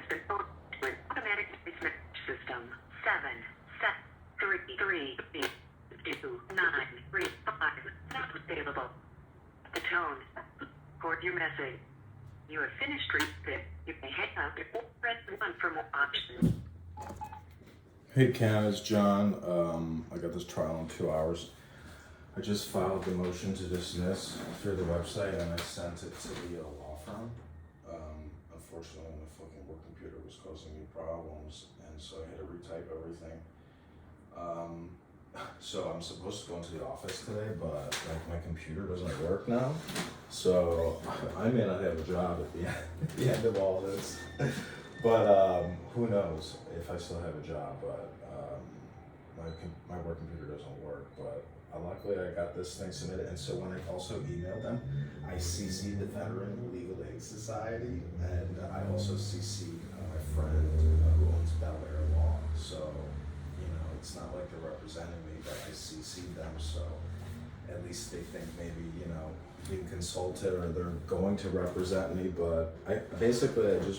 been phoned to an automatic voice system. 7-7-3-3-2-9-3-5 not available. The tone. Record your message. You have finished reading. You may hang up or press 1 for more options. Hey Cam, it's John. I got this trial in 2 hours. I just filed the motion to dismiss through the website and I sent it to the law firm. Unfortunately, my fucking work computer was causing me problems, and so I had to retype everything. So I'm supposed to go into the office today, but like my computer doesn't work now. So I may not have a job at the end of all this. But who knows if I still have a job, but my work computer doesn't work. But luckily I got this thing submitted, and so when I also emailed them, I CC'd the Veteran Legal Aid Society, and I also CC'd my friend who owns Bel Air Law. So, you know, it's not like they're representing me, but I CC'd them, so at least they think maybe, you know, being consulted or they're going to represent me. But I just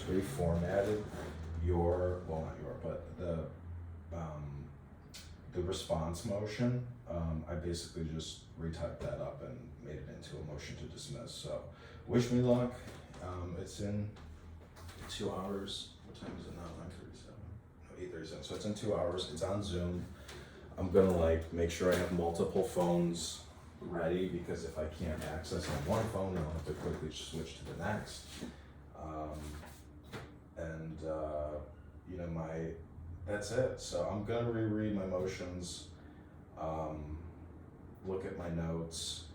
reformatted the response motion. I basically just retyped that up and made it into a motion to dismiss. So wish me luck. It's in 2 hours. What time is it now? 9:37. No, 8:37. So it's in 2 hours. It's on Zoom. I'm gonna make sure I have multiple phones ready, because if I can't access on one phone, I'll have to quickly switch to the next. That's it. So I'm gonna reread my motions, look at my notes.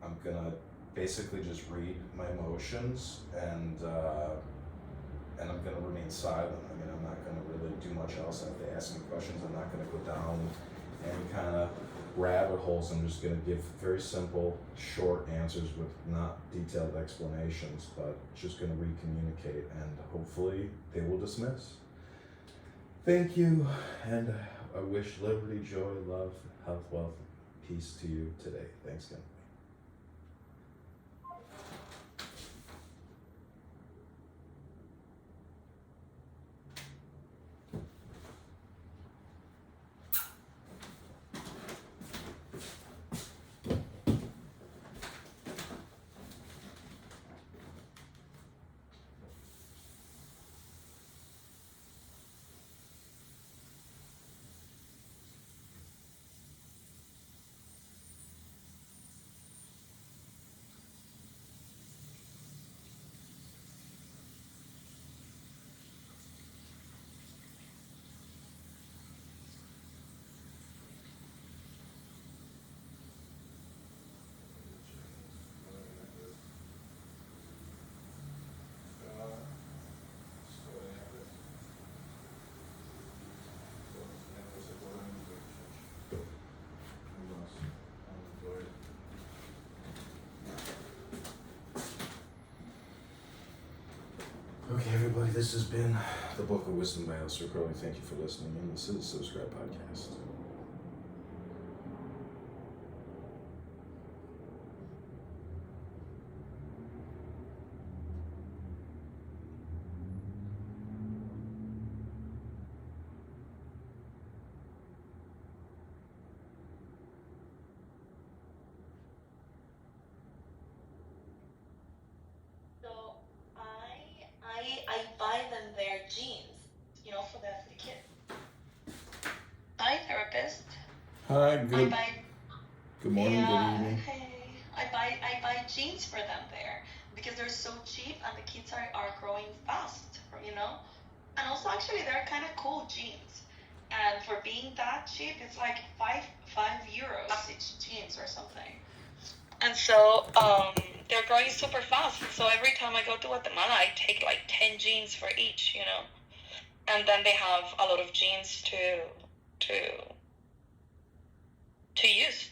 I'm gonna basically just read my motions, and I'm gonna remain silent. I mean, I'm not gonna really do much else. If they ask me questions, I'm not gonna go down any kind of rabbit holes. I'm just gonna give very simple, short answers with not detailed explanations, but just gonna re-communicate, and hopefully they will dismiss. Thank you, and I wish liberty, joy, love, health, wealth, peace to you today. Thanks again. Okay, everybody, this has been the Book of Wisdom by Elster Crowley. Thank you for listening, and this is the Subscribe Podcast. I buy them their jeans, for the kid. Hi, therapist. Hi, good morning, good evening. Hey, I buy jeans for them there because they're so cheap and the kids are growing fast, And also, actually, they're kind of cool jeans. And for being that cheap, it's like €5 each jeans or something. And so, they're growing super fast. So every time I go to Guatemala, I take like 10 jeans for each, And then they have a lot of jeans to use.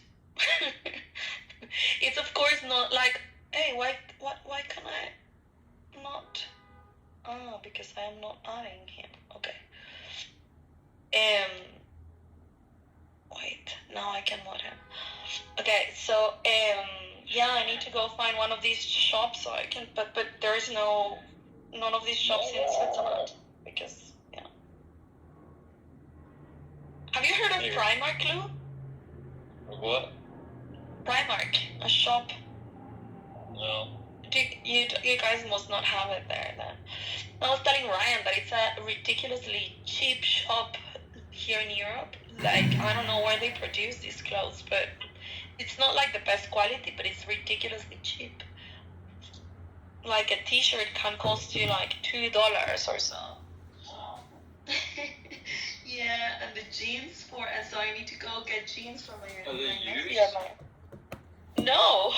It's of course not like, hey, why can I not? Oh, because I am not adding him. Okay. Wait, now I can mod him. Okay, so yeah, I need to go find one of these shops so I can, but there's none of these shops in Switzerland. Primark, Lou? What? Primark, a shop. No. You guys must not have it there then. I was telling Ryan that it's a ridiculously cheap shop here in Europe. Like, I don't know where they produce these clothes, but it's not like the best quality, but it's ridiculously cheap. Like a t-shirt can cost you like $2 or so. Yeah, and the jeans so I need to go get jeans for my Are they next used? year. No.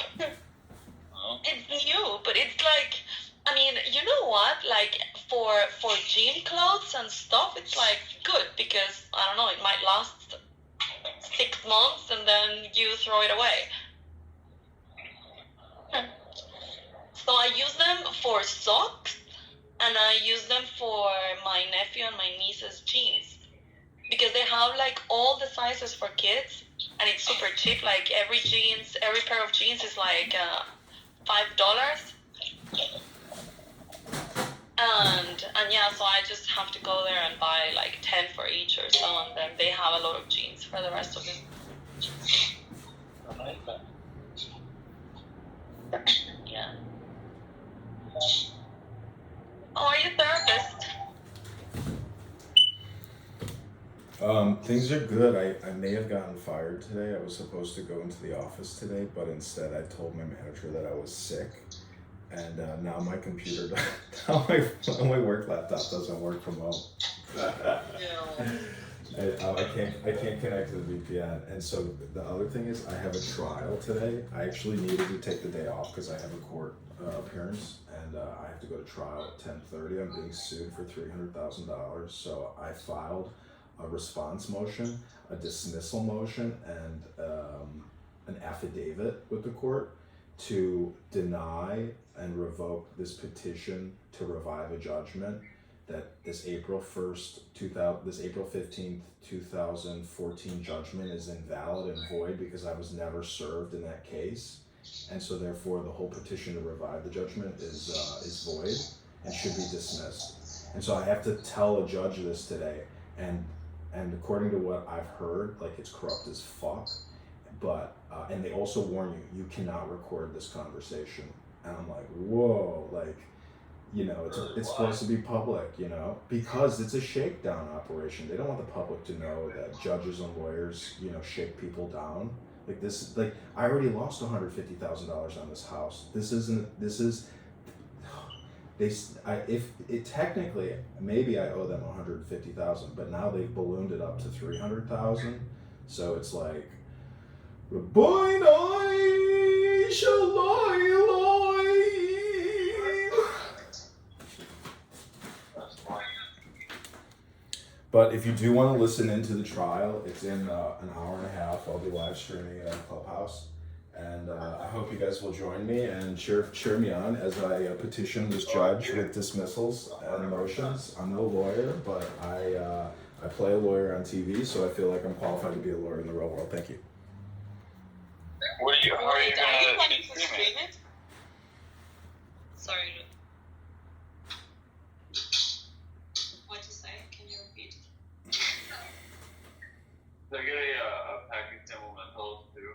Oh. It's new, but it's like, I mean, you know what? Like for gym clothes and stuff, it's like good because I don't know, it might last 6 months and then you throw it away. So I use them for socks and I use them for my nephew and my niece's jeans because they have like all the sizes for kids and it's super cheap. Like every pair of jeans is like $5. And yeah, so I just have to go there and buy like 10 for each or so, and then they have a lot of jeans for the rest of it. I like that. Yeah. Oh, are you a therapist? Things are good. I may have gotten fired today. I was supposed to go into the office today, but instead I told my manager that I was sick. And now my computer, now my work laptop doesn't work from home. I can't connect to the VPN. And so the other thing is I have a trial today. I actually needed to take the day off because I have a court appearance and I have to go to trial at 10:30. I'm being sued for $300,000. So I filed a response motion, a dismissal motion, and an affidavit with the court to deny and revoke this petition to revive a judgment that this April 15th, 2014 judgment is invalid and void because I was never served in that case. And so therefore the whole petition to revive the judgment is void and should be dismissed. And so I have to tell a judge this today, and according to what I've heard, like it's corrupt as fuck. But and they also warn you cannot record this conversation. And I'm like, whoa, like, you know, it's supposed to be public, you know, because it's a shakedown operation. They don't want the public to know that judges and lawyers, you know, shake people down. Like this, like I already lost $150,000 on this house. Technically, maybe I owe them $150,000, but now they've ballooned it up to $300,000. So it's like, Rabbi Nai Shalai. But if you do want to listen into the trial, it's in an hour and a half. I'll be live streaming it on Clubhouse. And I hope you guys will join me and cheer me on as I petition this judge with dismissals and motions. I'm no lawyer, but I play a lawyer on Wait, TV, so I feel like I'm qualified to be a lawyer in the real world. Thank you. How are you planning gonna to stream stream it? it? Sorry. What'd you say? Can you repeat? They get a package implemental too.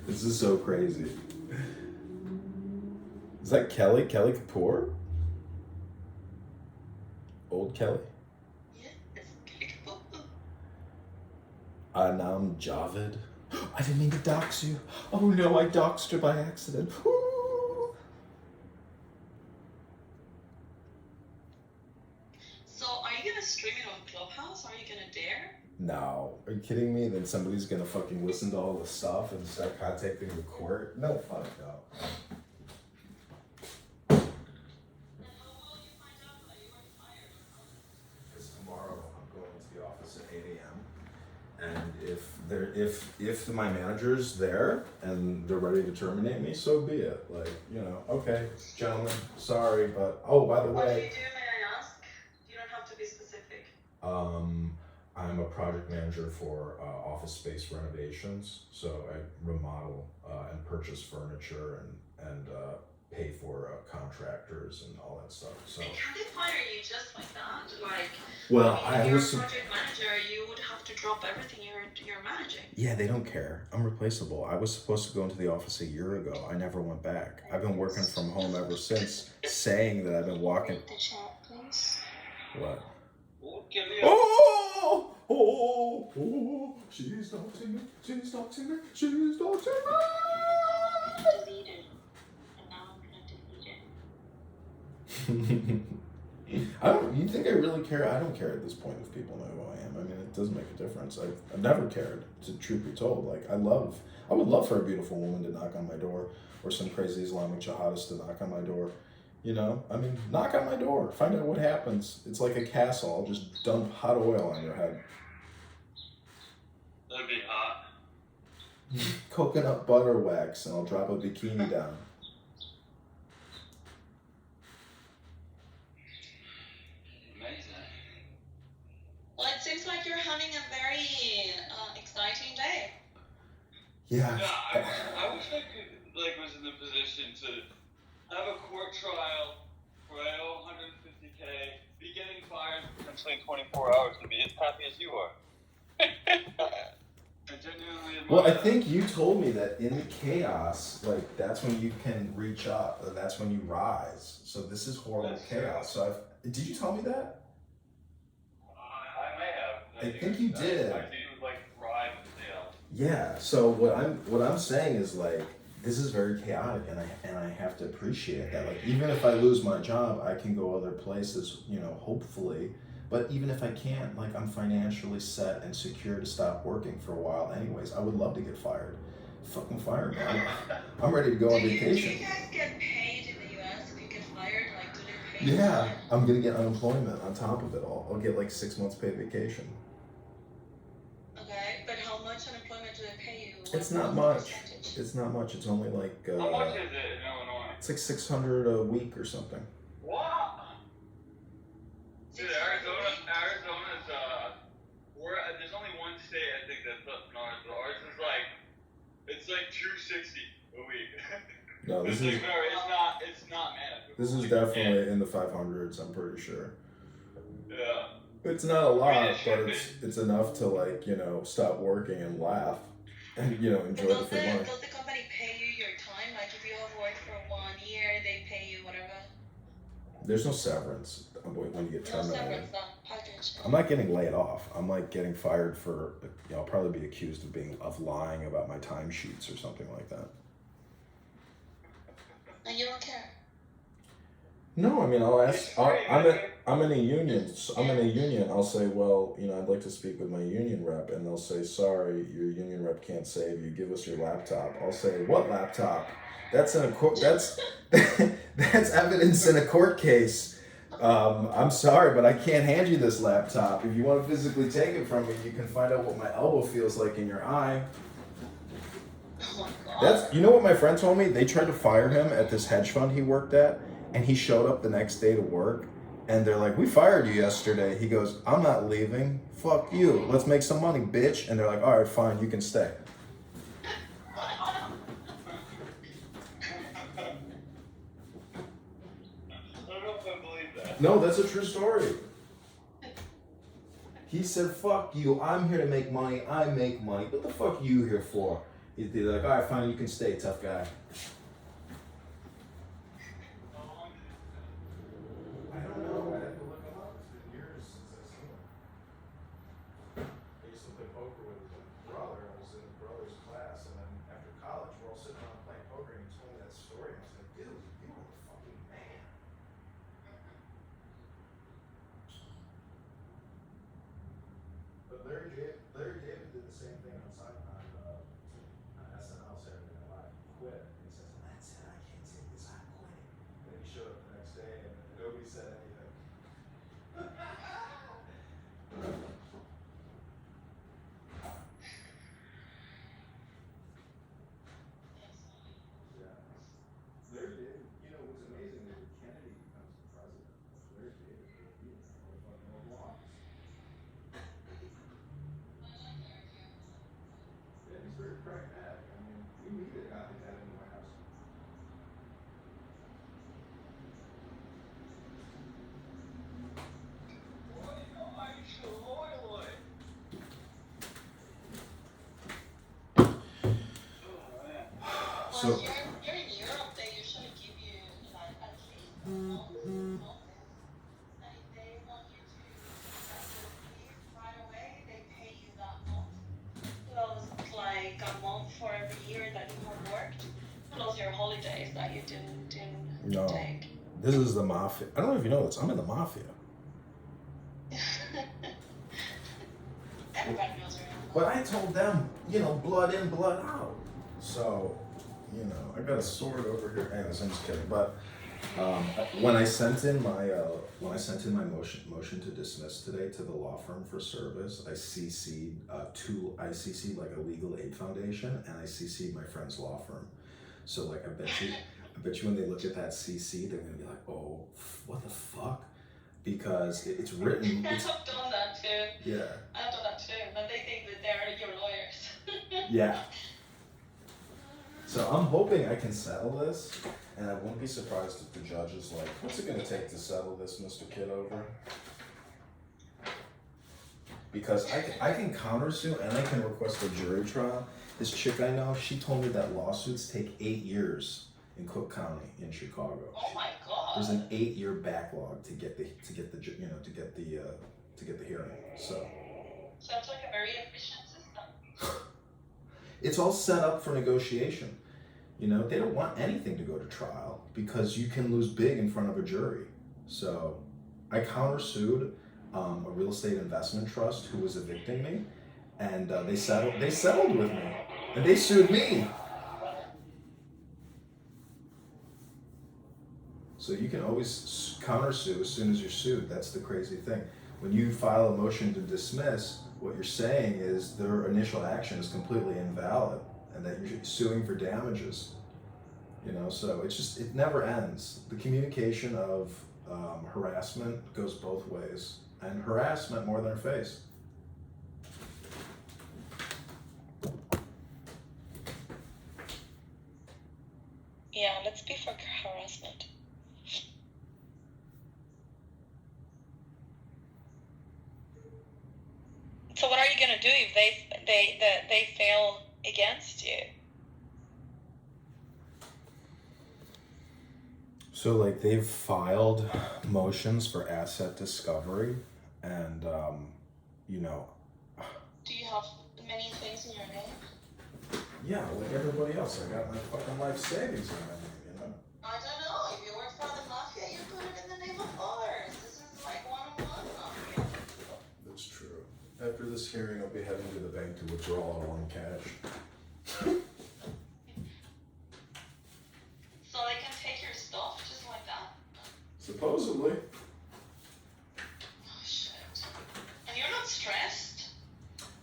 This is so crazy. Is that Kelly? Kelly Kapoor? Old Kelly? Yeah, it's clickable. Anam Javed. I didn't mean to dox you. Oh no, I doxed her by accident. Ooh. So, are you gonna stream it on Clubhouse? Are you gonna dare? No. Are you kidding me? Then somebody's gonna fucking listen to all this stuff and start contacting the court? No, fuck no. Because tomorrow I'm going to the office at 8 a.m. And if my manager's there and they're ready to terminate me, so be it. Like, you know, okay, gentlemen, sorry, but oh, by the What do you way, do, may I ask? You don't have to be specific. I'm a project manager for office space renovations. So I remodel and purchase furniture and pay for contractors and all that stuff. So. They can't fire you just like that. Like, Well, I mean, I you're a was. project manager. You would have to drop everything you're managing. Yeah, they don't care. I'm replaceable. I was supposed to go into the office a year ago. I never went back. I've been working from home ever since, saying that I've been walking. The chat, please. What? Give me a Oh, oh, oh, she's talking me, she's talking me, she's talking me. Deleted. And now I'm gonna delete it. You think I really care? I don't care at this point if people know who I am. I mean, it doesn't make a difference. I've never cared, to truth be told. Like, I would love for a beautiful woman to knock on my door, or some crazy Islamic jihadist to knock on my door. You know, I mean, knock on my door, find out what happens. It's like a castle. I'll just dump hot oil on your head. That'd be hot. Coconut butter wax, and I'll drop a bikini down. Amazing. Well, it seems like you're having a very exciting day. Yeah. Yeah, I wish I could, was in the position to have a court trial where I owe 150K, be getting fired potentially in 24 hours, and be as happy as you are. I genuinely admire Well, I that. think you told me that in the chaos, that's when you can reach up, and that's when you rise. So this is horrible That's chaos. So did you tell me that? I may have. I think you did. I do ride with the tail. Yeah. So what I'm saying is this is very chaotic, and I have to appreciate that. Even if I lose my job, I can go other places, hopefully. But even if I can't, I'm financially set and secure to stop working for a while anyways. I would love to get fired. Fucking fire me. I'm ready to go on Do vacation. you guys get paid in the US if you get fired? Do they pay? Yeah, I'm gonna get unemployment on top of it all. I'll get 6 months paid vacation. Okay, but how much unemployment do they pay you? It's What not much. percentage? It's not much. It's only How much is it in Illinois? it's $600 a week or something. What? Dude, 600 a Arizona's, week? there's only one state I think that's less than ours, but ours is it's $260 a week. No, it's this is it's not manageable. this is definitely in the 500s. I'm pretty sure. Yeah. It's not a lot, it should but it's enough to stop working and laugh and enjoy the Does free money. the company pay you your time? If you have worked for 1 year, they pay you whatever? There's no severance when you get No terminated. severance, no package. I'm not getting laid off. I'm getting fired for, I'll probably be accused of lying about my timesheets or something like that. And you don't care? No, I mean, I'll ask. It's free, I'm in a union. So I'm in a union. I'll say, well, I'd like to speak with my union rep, and they'll say, sorry, your union rep can't save you. Give us your laptop. I'll say, what laptop? That's in a court. That's that's evidence in a court case. I'm sorry, but I can't hand you this laptop. If you want to physically take it from me, you can find out what my elbow feels like in your eye. Oh my god. That's what my friend told me. They tried to fire him at this hedge fund he worked at, and he showed up the next day to work, and they're like, "We fired you yesterday." He goes, "I'm not leaving. Fuck you. Let's make some money, bitch." And they're like, "All right, fine, you can stay." I don't know if I believe that. No, that's a true story. He said, "Fuck you. I'm here to make money. I make money. What the fuck you here for?" They're like, "All right, fine, you can stay, tough guy." I don't know. I had to look him up. It's been years since I've seen him. I used to play poker with his brother. I was in his brother's class, and then after college, we're all sitting around playing poker, and he told me that story. And I was like, "Dude, you are the fucking man." But Larry David did the same thing on SNL Saturday Night Live. He quit. And he says, "That's it. I can't take this. I'm quitting." And then he showed up the next day, and nobody said anything. Yeah. Larry David. So- you're in Europe, they usually give you like at least a month notice. And if they want you to leave right away, they pay you that month. Plus like a month for every year that you have worked. Plus your holidays that you didn't No. take. This is the mafia. I don't know if you know this. I'm in the mafia. Everybody knows you're in. But I told them, blood in, blood out. So, I got a sword over here. Anyways, I'm just kidding. But when I sent in my motion to dismiss today to the law firm for service, I CC'd like a legal aid foundation, and I CC'd my friend's law firm. So like I bet you when they look at that CC, they're gonna be like, oh, what the fuck? Because it's written. I've done that too. Yeah. I've done that too, but they think that they're your lawyers. Yeah. So I'm hoping I can settle this, and I won't be surprised if the judge is like, what's it gonna take to settle this, Mr. Kitover? Because I can countersue and I can request a jury trial. This chick I know, she told me that lawsuits take 8 years in Cook County in Chicago. Oh my god. There's an 8-year backlog to get the hearing. So Sounds like a very efficient system. it's all set up for negotiation. They don't want anything to go to trial because you can lose big in front of a jury. So I countersued a real estate investment trust who was evicting me, and they settled with me, and they sued me. So you can always countersue as soon as you're sued. That's the crazy thing. When you file a motion to dismiss, what you're saying is their initial action is completely invalid and that you're suing for damages. So it never ends. The communication of harassment goes both ways, and harassment more than her face. Yeah, let's be for harassment. So what are you gonna do if they fail against you? So like they've filed motions for asset discovery, and Do you have many things in your name? yeah, like everybody else, I got my fucking life savings in my name, I don't know. If you work for the mafia, you put it in the name of others. This is like one-on-one mafia. That's true. After this hearing, I'll be heading to the bank to withdraw it all in cash. So they can take your stuff just like that? Supposedly. Oh shit. And you're not stressed?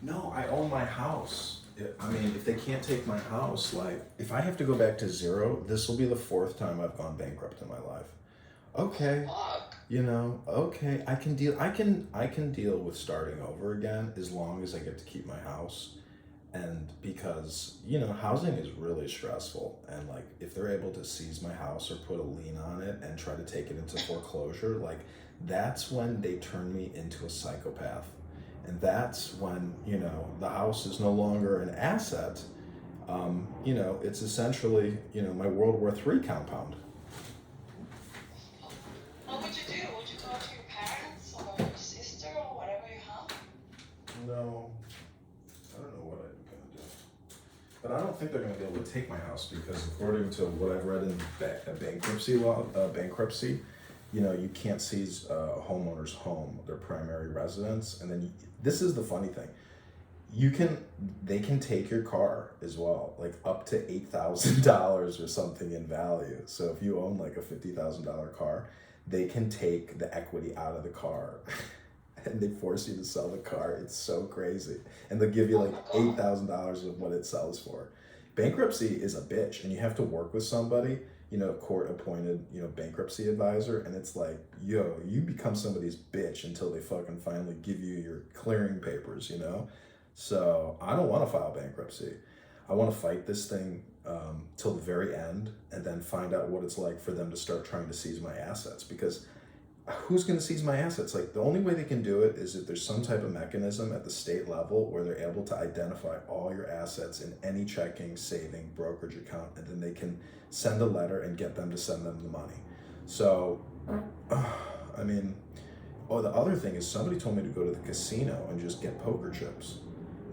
No, I own my house. If they can't take my house, like, if I have to go back to zero, this will be the 4th time I've gone bankrupt in my life. Okay. Fuck. Okay, I can deal with starting over again as long as I get to keep my house. And because, housing is really stressful, and like if they're able to seize my house or put a lien on it and try to take it into foreclosure, like that's when they turn me into a psychopath. And that's when, the house is no longer an asset. It's essentially, my World War III compound. What would you do? Would you go to your parents or your sister or whatever you have? No, I don't know what I'm gonna do. But I don't think they're gonna be able to take my house because according to what I've read in bankruptcy law, you can't seize a homeowner's home, their primary residence, and then this is the funny thing. They can take your car as well, like up to $8,000 or something in value. So if you own like a $50,000 car, they can take the equity out of the car and they force you to sell the car. It's so crazy. And they'll give you like $8,000 of what it sells for. Bankruptcy is a bitch, and you have to work with somebody, court appointed, bankruptcy advisor, and it's like, you become somebody's bitch until they fucking finally give you your clearing papers, So I don't want to file bankruptcy. I want to fight this thing till the very end and then find out what it's like for them to start trying to seize my assets, because who's going to seize my assets? Like, the only way they can do it is if there's some type of mechanism at the state level where they're able to identify all your assets in any checking, saving, brokerage account, and then they can send a letter and get them to send them the money. So, I mean, the other thing is somebody told me to go to the casino and just get poker chips,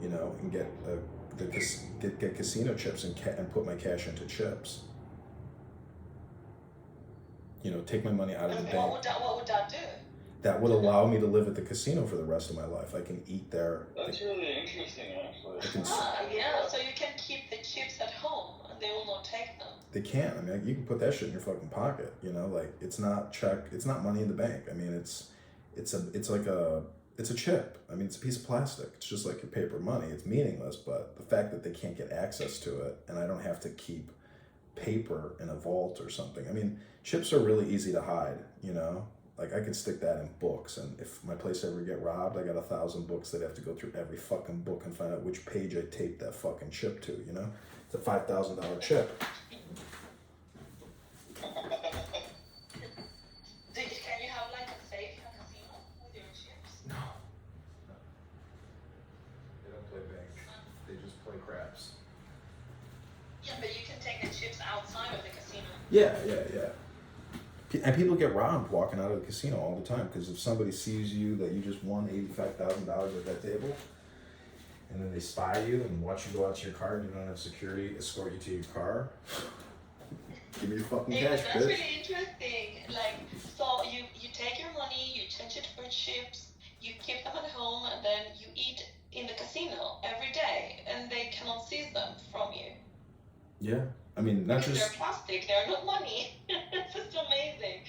you know, and get casino chips and put my cash into chips. You know, take my money out of the bank. What would that do? That would allow me to live at the casino for the rest of my life. I can eat there. That's really interesting, actually. Yeah, so you can keep the chips at home and they will not take them. They can't. I mean, you can put that shit in your fucking pocket. You know, like, it's not money in the bank. I mean, it's a chip. I mean, it's a piece of plastic. It's just like your paper money. It's meaningless, but the fact that they can't get access to it and I don't have to keep paper in a vault or something. I mean, chips are really easy to hide, you know? Like, I can stick that in books, and if my place ever get robbed, I got 1,000 books that have to go through every fucking book and find out which page I taped that fucking chip to, you know? It's a $5,000 chip. Can you have like a safe in a casino with your chips? No. They don't play bank. They just play craps. Yeah, but you can take the chips outside of the casino. Yeah. And people get robbed walking out of the casino all the time, because if somebody sees you that you just won $85,000 at that table, and then they spy you and watch you go out to your car and you don't have security escort you to your car, give me your fucking cash, That's bitch. really interesting. Like, so you take your money, you change it for chips, you keep them at home, and then you eat in the casino every day, and they cannot seize them from you. Yeah. I mean, not Because just... they're plastic, they're not money. It's just amazing.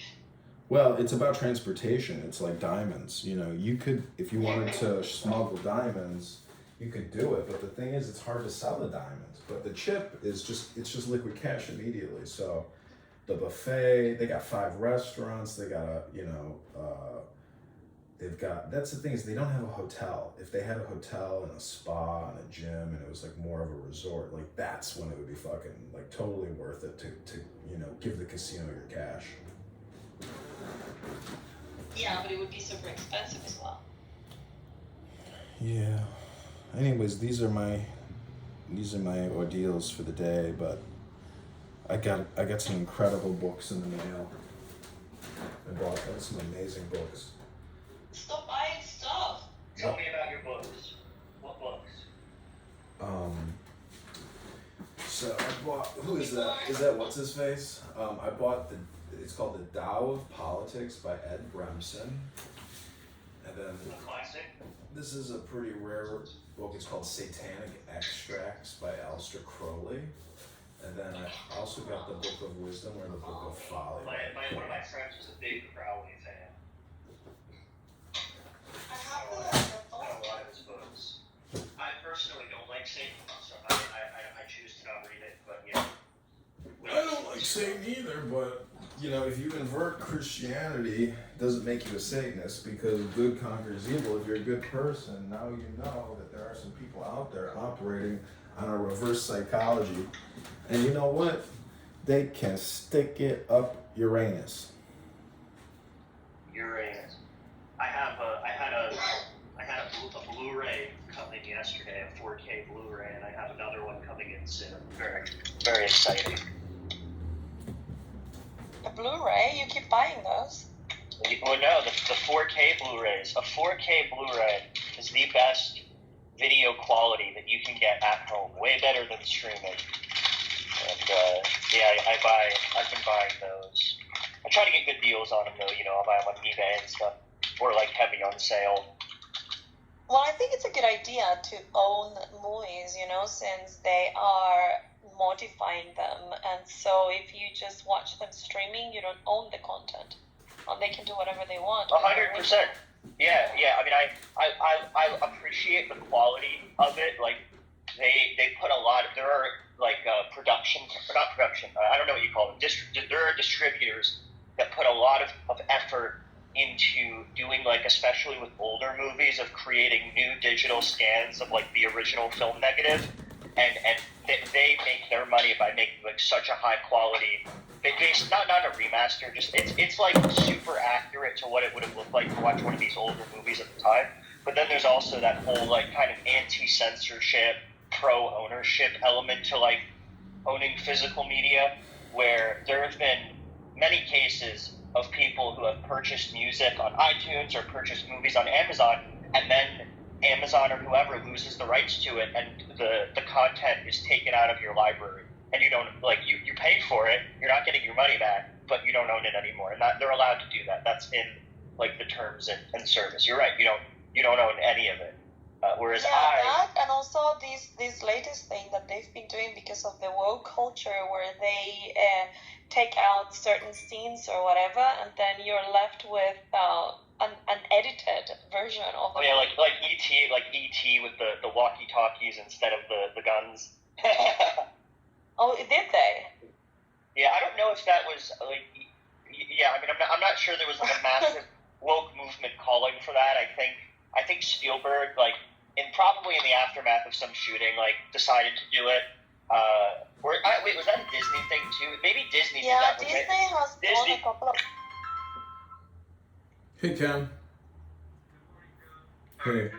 Well, it's about transportation. It's like diamonds. You know, you could, if you wanted to smuggle diamonds, you could do it. But the thing is, it's hard to sell the diamonds. But the chip is just liquid cash immediately. So the buffet, they got 5 restaurants. They got that's the thing is they don't have a hotel. If they had a hotel and a spa and a gym and it was like more of a resort, like that's when it would be fucking like totally worth it to you know, give the casino your cash. Yeah, but it would be super expensive as well. Yeah. Anyways, these are my ordeals for the day, but I got some incredible books in the mail. I bought some amazing books. Stop buying stuff. Tell me about your books. What books? So I bought, who is that? Is that what's his face? I bought it's called The Tao of Politics by Ed Bremson. And then A classic. this is a pretty rare book. It's called Satanic Extracts by Aleister Crowley. And then I also got the Book of Wisdom or the Book of Folly. One of my friends was a big Crowley fan. I have I the know a lot of his books. I personally don't like Satan, so I choose to not read it, but yeah. I don't like Satan either, but you know, if you invert Christianity, it doesn't make you a Satanist, because good conquers evil. If you're a good person, now you know that there are some people out there operating on a reverse psychology, and you know what? They can stick it up Uranus. Uranus. I had a Blu-ray coming yesterday, a 4K Blu-ray, and I have another one coming in soon. Very, very exciting. The Blu-ray, you keep buying those. Well, no, the 4K Blu-rays. A 4K Blu-ray is the best video quality that you can get at home. Way better than streaming. And I've been buying those. I try to get good deals on them though. You know, I'll buy them on eBay and stuff, or like heavy on sale. Well, I think it's a good idea to own movies, you know, since they are modifying them, and so if you just watch them streaming, you don't own the content, and they can do whatever they want. 100%. Yeah. I mean, I appreciate the quality of it. Like, they put a lot of, there are like production, or not production, I don't know what you call them. There are distributors that put a lot of effort into doing, like, especially with older movies, of creating new digital scans of like the original film negative. and they make their money by making like such a high quality. Based not a remaster, just it's like super accurate to what it would have looked like to watch one of these older movies at the time. But then there's also that whole like kind of anti-censorship, pro-ownership element to like owning physical media, where there have been many cases of people who have purchased music on iTunes or purchased movies on Amazon, and then Amazon or whoever loses the rights to it, and the content is taken out of your library, and you don't like you paid for it, you're not getting your money back, but you don't own it anymore, and they're allowed to do that. That's in like the terms and service. You're right. You don't own any of it. Whereas that and also this latest thing that they've been doing because of the woke culture, where they take out certain scenes or whatever, and then you're left with an edited version of the movie. like ET with the walkie talkies instead of the guns. Oh, did they? Yeah, I don't know if that was like. Yeah, I mean, I'm not sure there was like a massive woke movement calling for that. I think Spielberg, like, probably in the aftermath of some shooting, like, decided to do it. Wait, was that a Disney thing too? Maybe Disney did that. Yeah, Disney has done a couple of. Hey, Ken. Hey,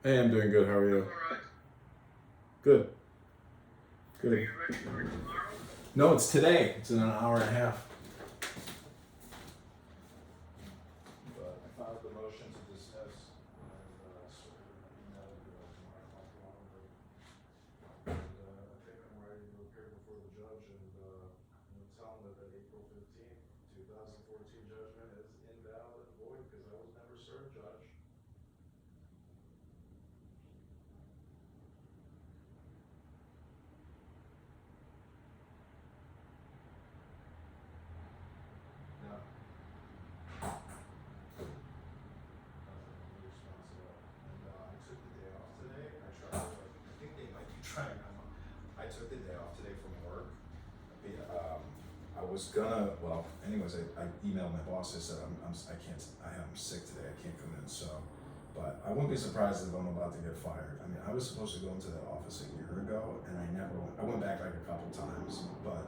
I'm doing good. How are you? Good. Good. No, it's today. It's in an hour and a half. But I filed the motion to dismiss. And I think I'm ready to appear before the judge and tell him that the April 15th, 2014 judgment is invalid and void because I was never served, Judge. No. I took the day off today. I think they might be trying. I took the day off today from work. I was gonna. Well, anyways, I emailed my boss. I said I'm sick today. I can't come in. So, but I wouldn't be surprised if I'm about to get fired. I mean, I was supposed to go into that office a year ago, and I never went. I went back like a couple times, but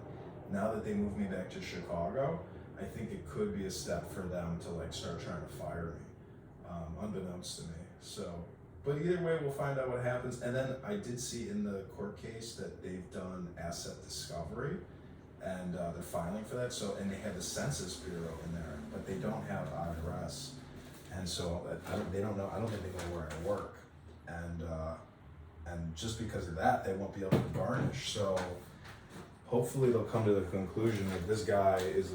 now that they moved me back to Chicago, I think it could be a step for them to like start trying to fire me, unbeknownst to me. So, but either way, we'll find out what happens. And then I did see in the court case that they've done asset discovery, and they're filing for that. So, and they have the Census Bureau in there, but they don't have IRS, and so they don't know. I don't think they know where I work, and just because of that, they won't be able to garnish. So. Hopefully they'll come to the conclusion that this guy is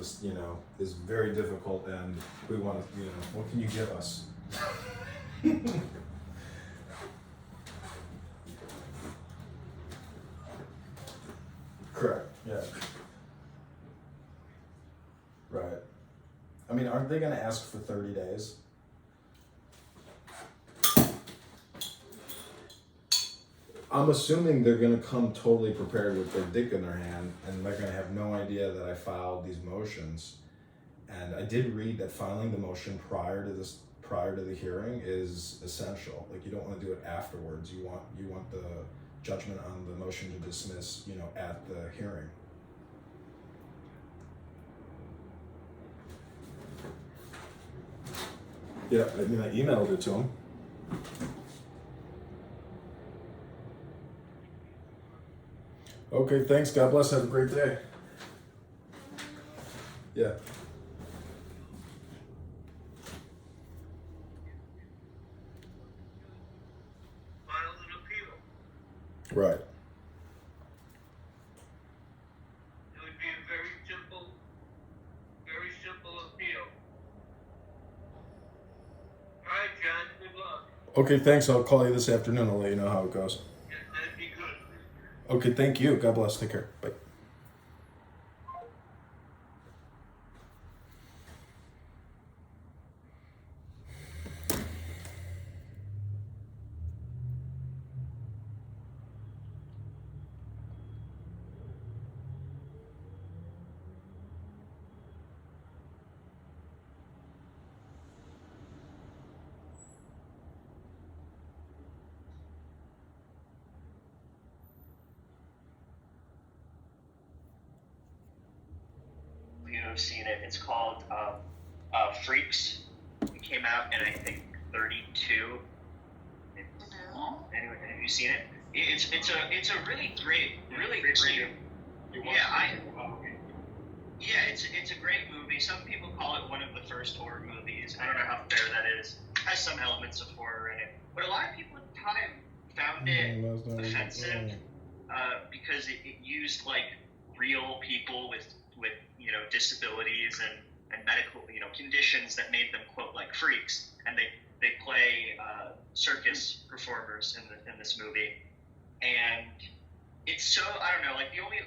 very difficult, and we want to, what can you give us? Correct. Yeah. Right. I mean, aren't they going to ask for 30 days? I'm assuming they're going to come totally prepared with their dick in their hand, and they're going to have no idea that I filed these motions. And I did read that filing the motion prior to the hearing is essential. Like, you don't want to do it afterwards. You want the judgment on the motion to dismiss, at the hearing. Yeah, I mean, I emailed it to him. Okay, thanks. God bless. Have a great day. Yeah. File an appeal. Right. It would be a very simple appeal. All right, John, good luck. Okay, thanks. I'll call you this afternoon. I'll let you know how it goes. Yes, that'd be good. Okay, thank you. God bless. Take care. Bye. who have seen it. It's called Freaks. It came out in I think 32. Anyway, have you seen it? It's a really great. It's a great movie. Some people call it one of the first horror movies. I don't know how fair that is. It has some elements of horror in it, but a lot of people at the time found it offensive because it used like real people with disabilities and medical conditions that made them quote like freaks, and they play circus performers in this movie, and it's so I don't know like the only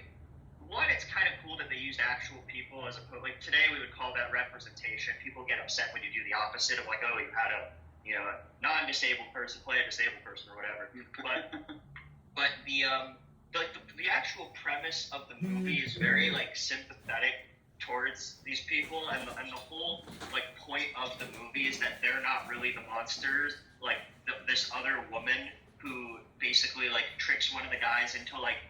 one, it's kind of cool that they used actual people as opposed like today we would call that representation. People get upset when you do the opposite of like, oh, you had a non-disabled person play a disabled person or whatever. But the actual premise of the movie is very like sympathetic towards these people, and the whole like point of the movie is that they're not really the monsters. Like this other woman who basically like tricks one of the guys into like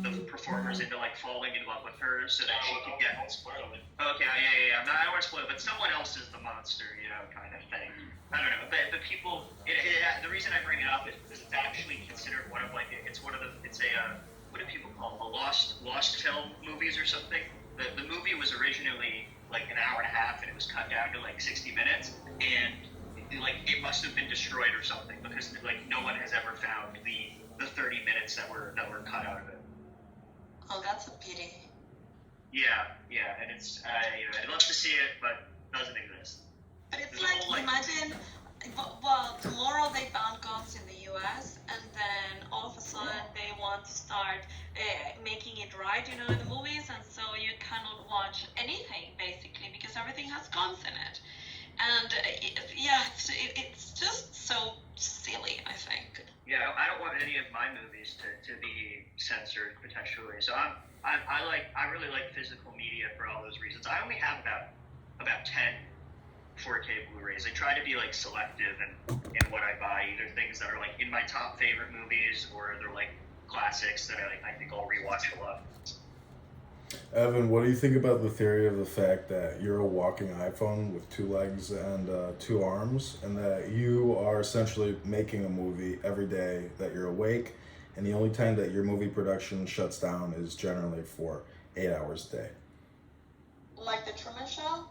the performers into like falling in love with her so that she could get. Okay, yeah. I don't want to spoil it, but someone else is the monster, kind of thing. I don't know, but people. The reason I bring it up is because it's actually considered one of like it's a what do people call them? Lost film movies or something. The movie was originally like an hour and a half, and it was cut down to like 60 minutes, and it must have been destroyed or something because like no one has ever found the 30 minutes that were cut out of it. Oh, that's a pity. Yeah, and it's I'd love to see it, but it doesn't exist. But it's like, imagine, well, tomorrow they ban guns in the US, and then all of a sudden they want to start making it right, in the movies, and so you cannot watch anything, basically, because everything has guns in it. And, it's just so silly, I think. Yeah, I don't want any of my movies to be censored, potentially, so I really like physical media for all those reasons. I only have about 10 4K Blu-rays. I try to be like selective in what I buy, either things that are like in my top favorite movies or they're like classics that I think I'll rewatch a lot. Evan, what do you think about the theory of the fact that you're a walking iPhone with 2 legs and 2 arms, and that you are essentially making a movie every day that you're awake, and the only time that your movie production shuts down is generally for 8 hours a day? Like the Truman Show?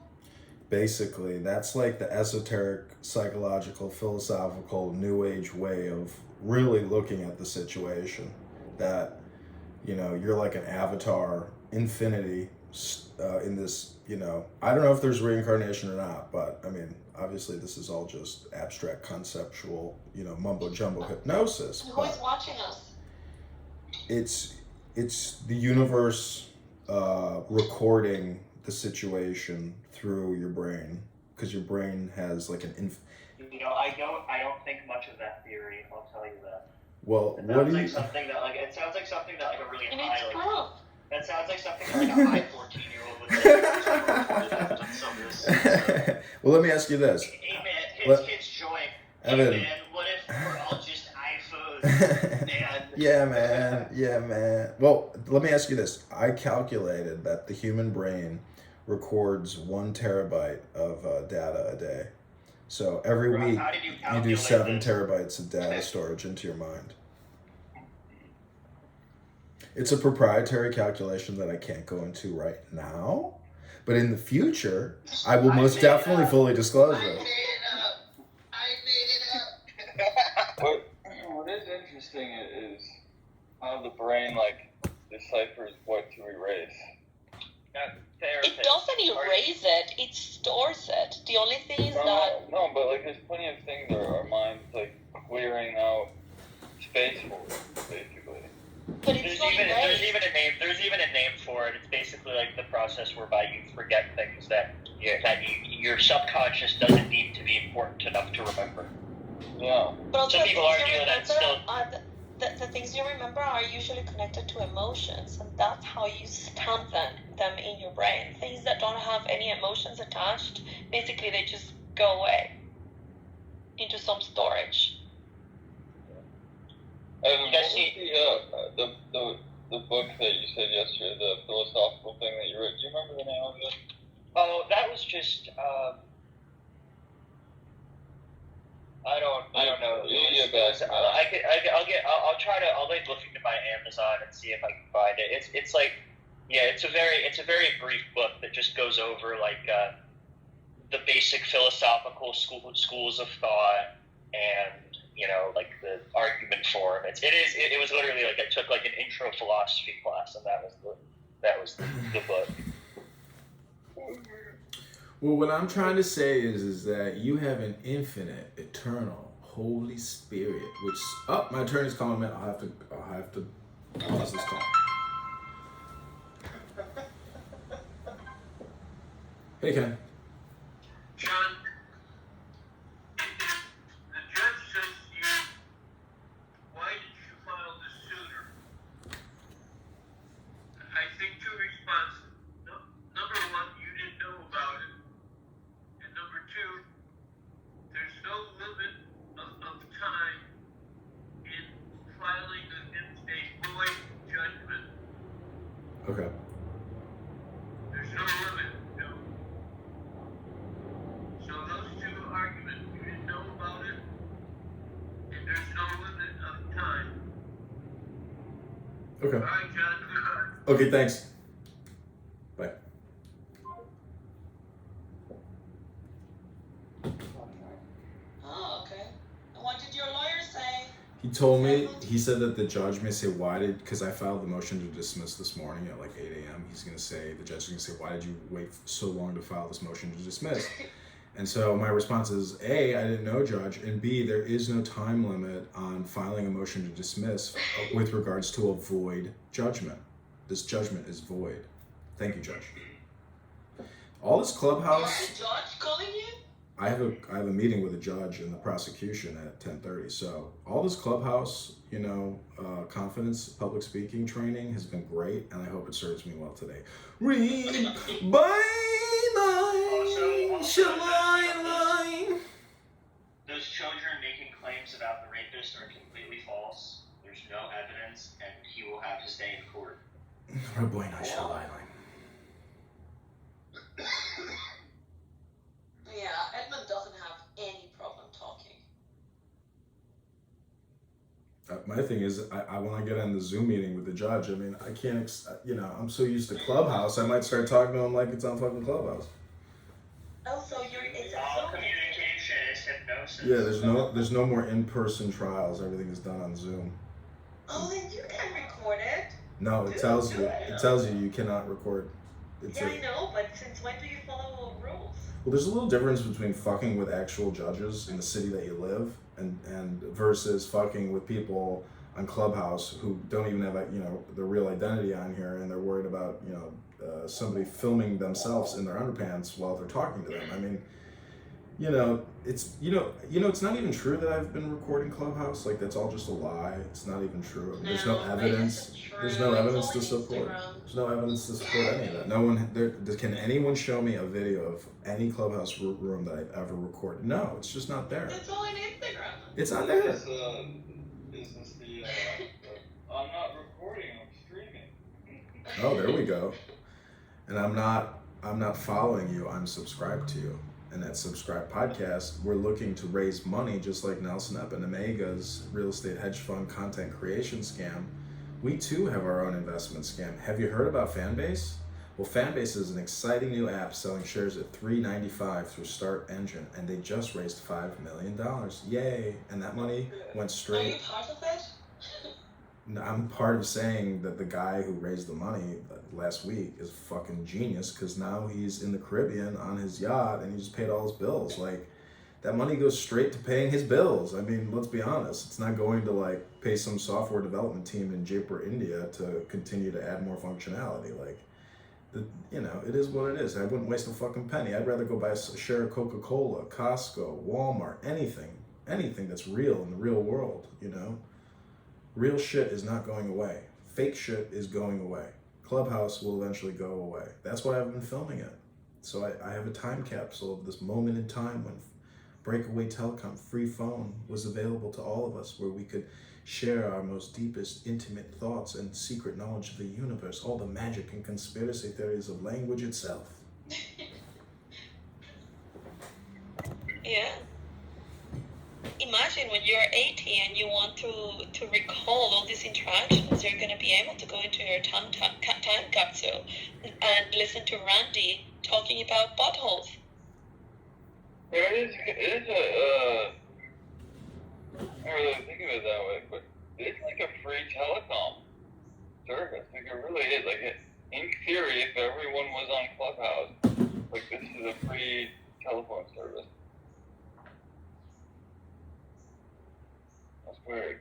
Basically, that's like the esoteric, psychological, philosophical, new age way of really looking at the situation. That, you're like an avatar, infinity, in this, I don't know if there's reincarnation or not, but I mean, obviously this is all just abstract, conceptual, mumbo jumbo hypnosis. Who is watching us? It's the universe recording the situation through your brain, because your brain has like an I don't think much of that theory. I'll tell you that. Well, it what do you? it sounds like something that like a really And high it's like. proof. That sounds like something like a high 14-year-old would say. Well, let me ask you this. Hey man, kids join. Evan. Hey man, what if we're all just iPhones? Man. Yeah, man. Well, let me ask you this. I calculated that the human brain records 1 terabyte of data a day. So every week you do 7 terabytes of data storage into your mind. It's a proprietary calculation that I can't go into right now, but in the future, I will most definitely fully disclose it. I made it up. What is interesting is how the brain deciphers what to erase. It doesn't erase it, it stores it. The only thing is that... No, but there's plenty of things that our minds clearing out space for, basically. But it's not There's erased. even a name for it. It's basically like the process whereby you forget things that your subconscious doesn't deem to be important enough to remember. Yeah. But also Some people argue that it's still... The things you remember are usually connected to emotions, and that's how you stamp them in your brain. Things that don't have any emotions attached, basically they just go away into some storage. And You guys what was the book that you said yesterday, the philosophical thing that you wrote? Do you remember the name of it? Oh, that was just I don't know. I'll try to. I'll like look into my Amazon and see if I can find it. It's like, yeah, it's a very brief book that just goes over like the basic philosophical schools of thought and like the argument form. It was literally like I took like an intro philosophy class and that was the book. Well, what I'm trying to say is that you have an infinite, eternal, Holy Spirit, which my attorney's calling me. I'll have to pause this call. Hey, Ken. John, the judge says to you, why did you file this sooner? I think two responses. Number one, you didn't know about it. And number two, there's no limit of time in filing a void judgment. Okay. There's no limit, no. So those two arguments, you didn't know about it, and there's no limit of time. Okay. All right, John, goodbye. Okay, thanks. Bye. Oh, okay. And what did your lawyer say? He told me, he said that the judge may say, because I filed the motion to dismiss this morning at like 8 a.m. The judge is going to say, why did you wait so long to file this motion to dismiss? And so my response is, A, I didn't know, Judge, and B, there is no time limit on filing a motion to dismiss with regards to a void judgment. This judgment is void. Thank you, Judge. All this clubhouse... Is the judge calling you? I have a meeting with a judge and the prosecution at 10:30. So all this clubhouse, confidence, public speaking training has been great, and I hope it serves me well today. Read by line, shall I line. Those children making claims about the rapist are completely false. There's no evidence, and he will have his day in court. Rabuena shall I line. Yeah, Edmund doesn't have any problem talking. My thing is, I when I get on the Zoom meeting with the judge, I mean, I can't, I'm so used to Clubhouse, I might start talking to him like it's on fucking Clubhouse. Oh, so it's All communication is hypnosis. Yeah, there's no more in-person trials. Everything is done on Zoom. Oh, then you can record it. No, it tells you you cannot record. I know, but since when do you follow rules? Well, there's a little difference between fucking with actual judges in the city that you live and versus fucking with people on Clubhouse who don't even have their real identity on here, and they're worried about somebody filming themselves in their underpants while they're talking to them. I mean, it's not even true that I've been recording Clubhouse. Like, that's all just a lie. It's not even true. There's no evidence. There's no evidence to support. There's no evidence to support any of that. No one can anyone show me a video of any Clubhouse room that I've ever recorded? No, it's just not there. It's all on Instagram. It's not there. Is this the, I'm not recording, I'm streaming. Oh, there we go. And I'm not following you. I'm subscribed to you. And that Subscribe podcast, we're looking to raise money just like Nelson Epp and Omega's real estate hedge fund content creation scam. We too have our own investment scam. Have you heard about Fanbase? Well, Fanbase is an exciting new app selling shares at $3.95 through Start Engine, and they just raised $5 million. Yay! And that money went straight. Are you part of it? I'm part of saying that the guy who raised the money last week is a fucking genius, because now he's in the Caribbean on his yacht and he just paid all his bills. Like, that money goes straight to paying his bills. I mean, let's be honest. It's not going to like pay some software development team in Jaipur, India to continue to add more functionality. Like, it is what it is. I wouldn't waste a fucking penny. I'd rather go buy a share of Coca-Cola, Costco, Walmart, anything that's real in the real world, Real shit is not going away. Fake shit is going away. Clubhouse will eventually go away. That's why I've been filming it. So I have a time capsule of this moment in time when breakaway telecom, free phone, was available to all of us, where we could share our most deepest, intimate thoughts and secret knowledge of the universe, all the magic and conspiracy theories of language itself. Yeah. Imagine when you're 80 and you want to recall all these interactions, you're going to be able to go into your time capsule and listen to Randy talking about buttholes. Yeah, it is I don't really think of it that way, but it's like a free telecom service. Like it really is. Like in theory, if everyone was on Clubhouse, like this is a free telephone service. That's weird.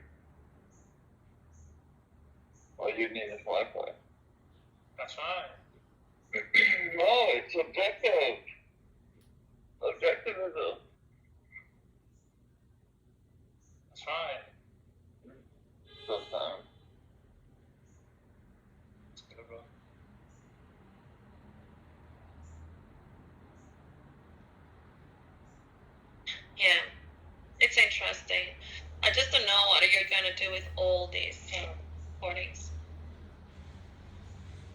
All you need is Wi-Fi. That's fine. No, it's subjective. Objectivism. That's fine. Sometimes. It's good, bro. Yeah, it's interesting. I just don't know what you're going to do with all these recordings.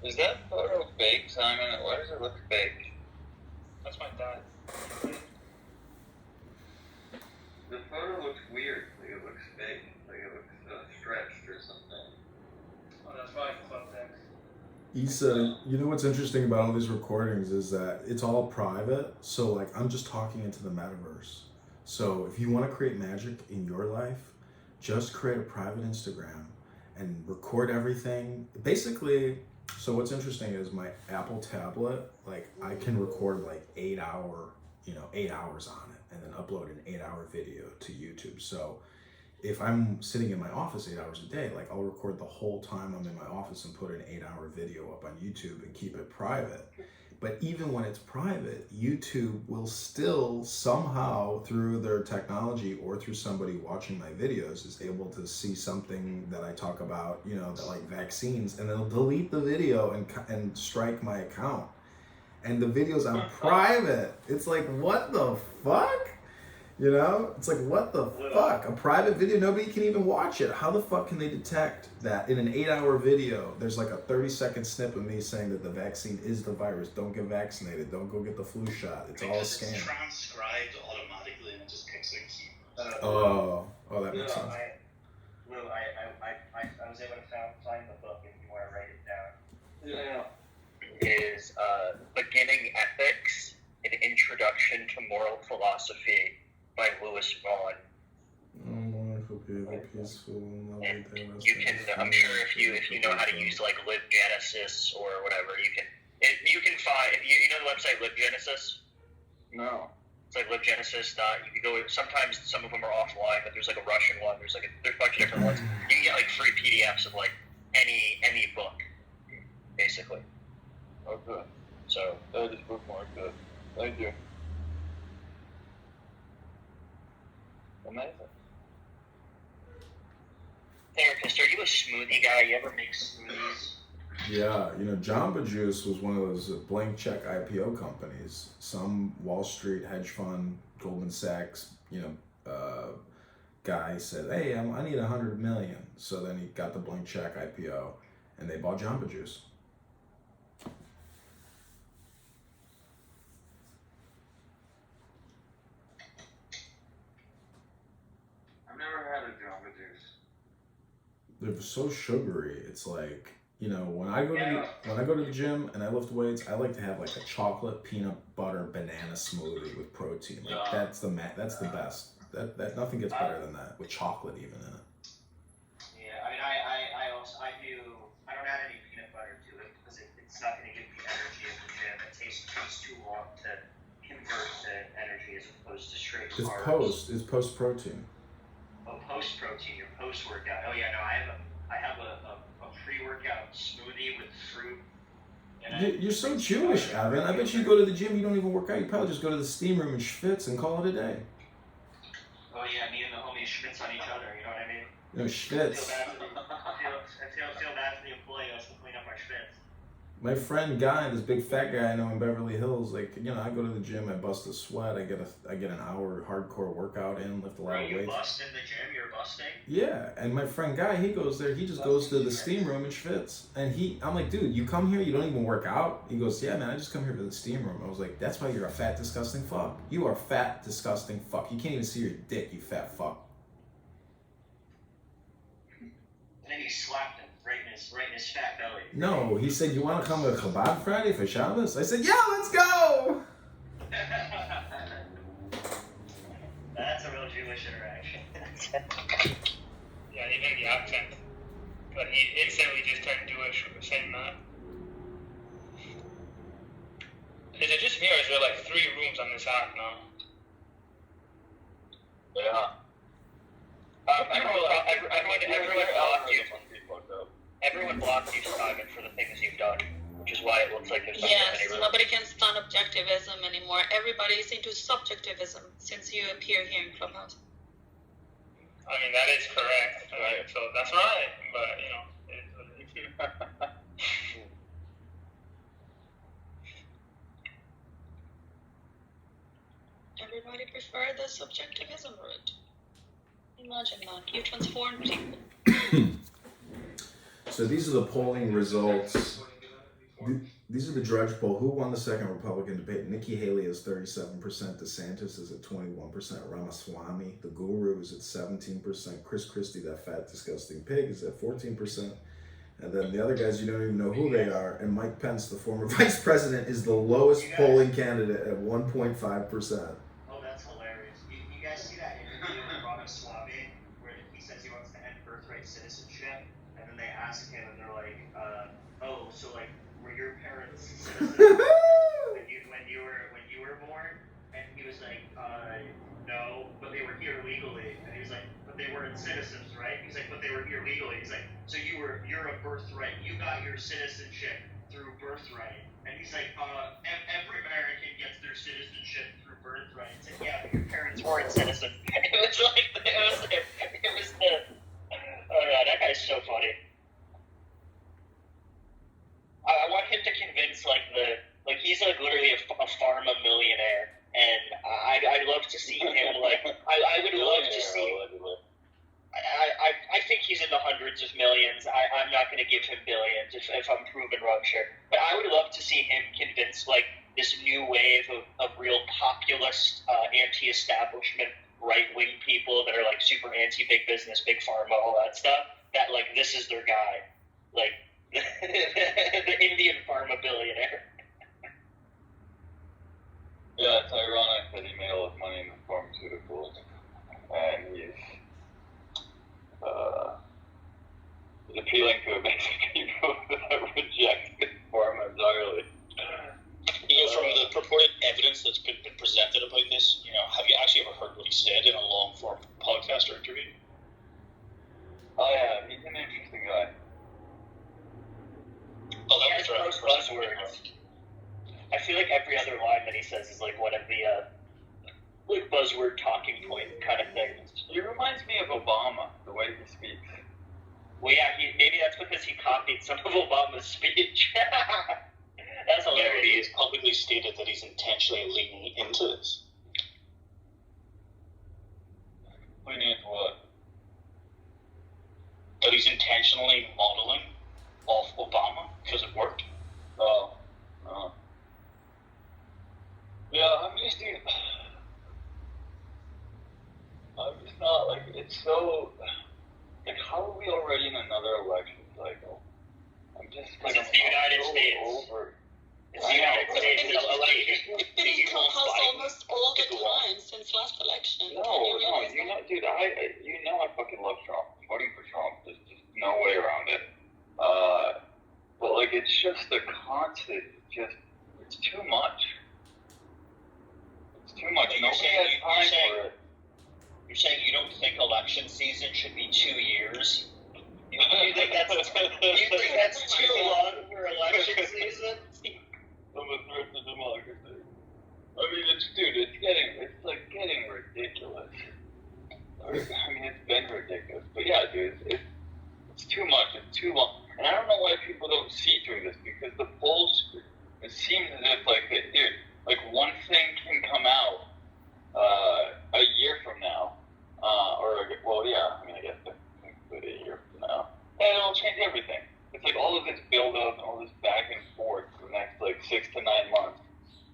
Is that photo fake, Simon? Why does it look fake? That's my dad. The photo looks weird. Like it looks fake. Like it looks stretched or something. Oh, that's probably context. Issa, you know what's interesting about all these recordings is that it's all private. So like I'm just talking into the metaverse. So if you want to create magic in your life, just create a private Instagram and record everything. Basically, so what's interesting is my Apple tablet, like I can record like 8 hours on it and then upload an 8-hour video to YouTube. So if I'm sitting in my office 8 hours a day, like I'll record the whole time I'm in my office and put an 8-hour video up on YouTube and keep it private. But even when it's private, YouTube will still somehow, through their technology or through somebody watching my videos, is able to see something that I talk about, you know, that like vaccines, and they'll delete the video and strike my account. And the videos on private, it's like, what the fuck? You know, it's like, what the fuck? A private video, nobody can even watch it. How the fuck can they detect that in an 8-hour video, there's like a 30-second snip of me saying that the vaccine is the virus. Don't get vaccinated. Don't go get the flu shot. It's all a Because scam. it's transcribed automatically and it just picks a key. Oh, that makes sense. I was able to find the book if you want to write it down. Yeah. Is Beginning Ethics, an Introduction to Moral Philosophy by Lewis Vaughn. Peaceful. You can, I'm sure if you know how to use like LibGenesis or whatever, you can find, if you know the website LibGenesis? No. It's like LibGenesis. You can go. Sometimes some of them are offline, but there's like a Russian one. There's a bunch of different ones. You can get like free PDFs of like any book, basically. Okay. So I just bookmarked it. Thank you. Amazing. Therapist, are you a smoothie guy? You ever make smoothies? Yeah, you know, Jamba Juice was one of those blank check IPO companies. Some Wall Street hedge fund, Goldman Sachs, guy said, "Hey, I need 100 million." So then he got the blank check IPO, and they bought Jamba Juice. I've never had a Jamba Juice. They're so sugary. It's like, you know, when I go to the gym and I lift weights, I like to have like a chocolate peanut butter banana smoothie with protein. Like that's the best. That nothing gets better than that, with chocolate even in it. Yeah, I mean, I don't add any peanut butter to it because it's not going to give me energy at the gym. It takes too long to convert to energy as opposed to straight carbs. It's post protein. Oh, post protein, your post workout. Oh yeah, no, I have a pre-workout smoothie with fruit. You're so Jewish, Evan. I bet you go to the gym, you don't even work out. You probably just go to the steam room and schwitz and call it a day. Oh yeah, me and the homies schwitz on each other. You know what I mean? No, schwitz. Feel bad for the employee who has to clean up our schwitz. My friend Guy, this big fat guy I know in Beverly Hills, like, you know, I go to the gym, I bust a sweat, I get an hour hardcore workout in, lift a lot of You weights. bust in the gym, you're busting? Yeah, and my friend Guy, he goes there, he just goes to the steam room and schwitz. And I'm like, dude, you come here, you don't even work out? He goes, yeah, man, I just come here for the steam room. I was like, that's why you're a fat, disgusting fuck. You are a fat, disgusting fuck. You can't even see your dick, you fat fuck. And then you slapped him right in his fat belly. No, he said, you want to come to Chabad Friday for Shabbos? I said, yeah, let's go! That's a real Jewish interaction. Yeah, even the accent. But he instantly just turned Jewish saying that. Is it just me or is there like 3 rooms on this app now? Yeah. Everyone blocked you, Simon, for the things you've done, which is why it looks like there's not Yes, many rooms. nobody can stand objectivism anymore. Everybody is into subjectivism since you appear here in Clubhouse. I mean, that is correct. Right? So that's right. But, you know, Everybody prefer the subjectivism route. Imagine that. You transform people. So these are the polling results. These are the Drudge poll. Who won the second Republican debate? Nikki Haley is 37%. DeSantis is at 21%. Ramaswamy, the guru, is at 17%. Chris Christie, that fat, disgusting pig, is at 14%. And then the other guys, you don't even know who they are. And Mike Pence, the former vice president, is the lowest polling candidate at 1.5%. Oh, that's hilarious. You guys see that interview with Ramaswamy where he says he wants to end birthright citizenship? And then they ask him and they're like, oh, so like, were your parents citizens when you were born? And he was like, no, but they were here legally. And he was like, but they weren't citizens, right? He's like, but they were here legally. He's like, so you're a birthright. You got your citizenship through birthright. And he's like, every American gets their citizenship through birthright. It's like, yeah, but your parents weren't citizens. It was like, it was the, oh god, that guy's so funny. I want him to convince he's like literally a pharma millionaire, and I'd love to see him I would love to see. I think he's in the hundreds of millions. I'm not going to give him billions if I'm proven wrong, sure. But I would love to see him convince this new wave of real populist, anti-establishment, right-wing people that are super anti-big business, big pharma, all that stuff. That this is their guy, the Indian pharma billionaire. Yeah, it's ironic that he made all his money in the pharmaceuticals, and he's appealing to a bunch of people that reject big pharma entirely. From the purported evidence that's been presented about this, have you actually ever heard what he said in a long-form podcast or interview? Oh yeah, he's an interesting guy. Oh, He that has was those buzzwords. I feel like every other line that he says is one of the buzzword talking point kind of things. He reminds me of Obama, the way he speaks. Well, yeah, maybe that's because he copied some of Obama's speech. That's Yeah, hilarious. he has publicly stated that he's intentionally leaning into this. Leaning into what? That he's intentionally modeling off Obama because it worked. Oh. Yeah, I'm just not it's so how are we already in another election cycle? I'm just Because it's the United so States. over. It's the United States. We've been in Clubhouse almost all the time since last election. No, Can you realize you're that? not, dude. I fucking love Trump. I'm voting for Trump. There's just no way around it. But it's just the constant. It's too much. It's too much. But Nobody has time for it. You're saying you don't think election season should be 2 years? You think that's too long for election season? I'm a threat to democracy. I mean, it's getting ridiculous. I mean, it's been ridiculous. But yeah, dude, it's too much. It's too long. And I don't know why people don't see through this, because the polls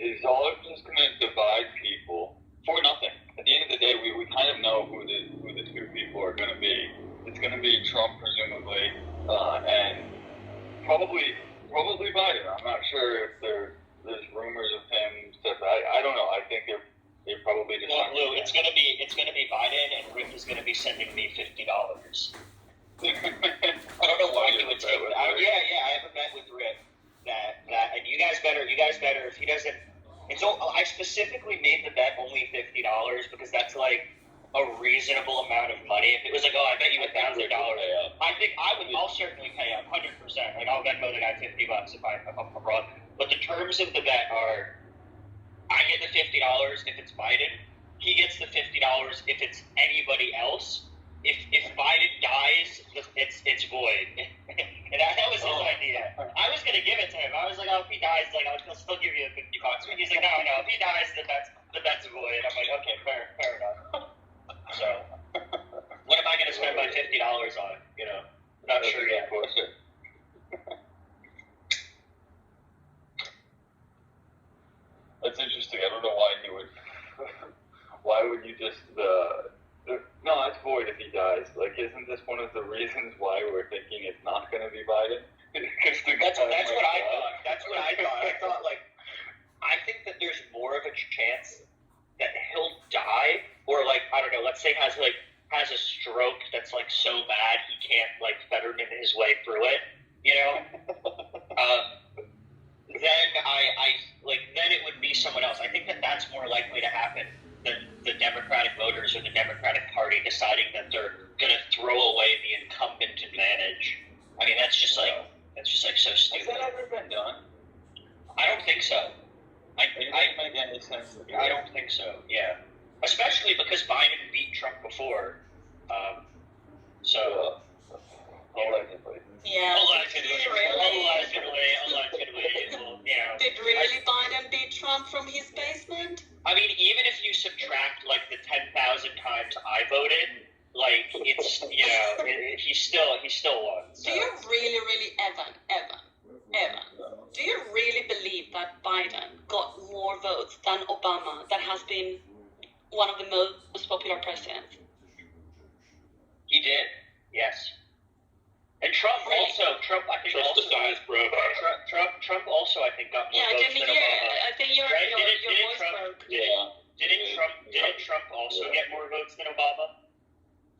is all just going to divide people for nothing. At the end of the day, we kind of know who the two people are going to be. It's going to be Trump, presumably, and probably Biden. I'm not sure if there's rumors of him. I don't know. I think they're probably just. No, Lou, it's gonna be Biden, and Rick is gonna be sending me $50. I don't know why he would take it. I have a bet with Rick that and you guys better if he doesn't. I specifically made the bet only $50 because that's like a reasonable amount of money. If it was like, oh, I bet you $1,000, I think I'll certainly pay up 100%. Like I'll Venmo the guy $50 if I'm abroad. But the terms of the bet are, I get the $50 if it's Biden. He gets the $50 if it's anybody else. If Biden dies, it's void. And that was his idea. I was gonna give it to him. I was like, oh, if he dies, like I'll still give you the $50. But he's like, no, if he dies, then that's void. I'm like, okay, fair enough. So, what am I gonna spend my $50 on? You know, not sure yet. That's interesting. I don't know why you would. Why would you just? No, it's void if he dies. Like, isn't this one of the reasons why we're thinking it's not going to be Biden? That's what I thought. That's what I thought. I thought I think that there's more of a chance that he'll die, or like I don't know. Let's say has a stroke that's like so bad he can't like Fetterman his way through it. You know. Then it would be someone else. I think that's more likely to happen than the Democratic voters or the Democratic Party deciding that they're going to throw away the incumbent advantage. I mean, that's just like so stupid. Has that ever been done? I don't think so. It doesn't make any sense. I don't think so. Yeah, especially because Biden beat Trump before. Allegedly. Yeah. Allegedly. Well, you know. Did really Biden beat Trump from his basement? I mean, even if you subtract like the 10,000 times I voted, like it's he still won. So. Do you really, Evan, do you really believe that Biden got more votes than Obama, that has been one of the most popular presidents? He did, yes. And Trump really? Trump I think Trust also the science, bro. Trump also I think got more votes than Obama. I think your voice broke. Yeah. Didn't Trump also get more votes than Obama?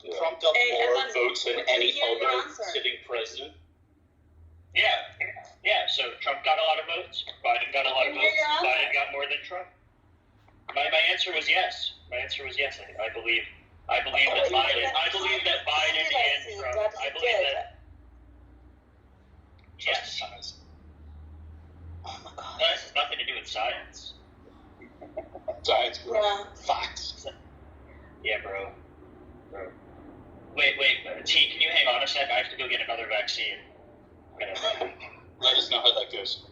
Yeah. Trump got more Evan, votes than we can any hear your other answer. sitting president. Yeah. So Trump got a lot of votes. Biden got a lot of votes. Biden got more than Trump. My answer was yes. I believe that Biden. I believe that Biden and Trump. I believe that. Yes. Oh my God. No, this has nothing to do with science. Science, bro. Yeah. Facts. Yeah, bro. Wait, T, can you hang on a sec? I have to go get another vaccine. Let us know how that goes.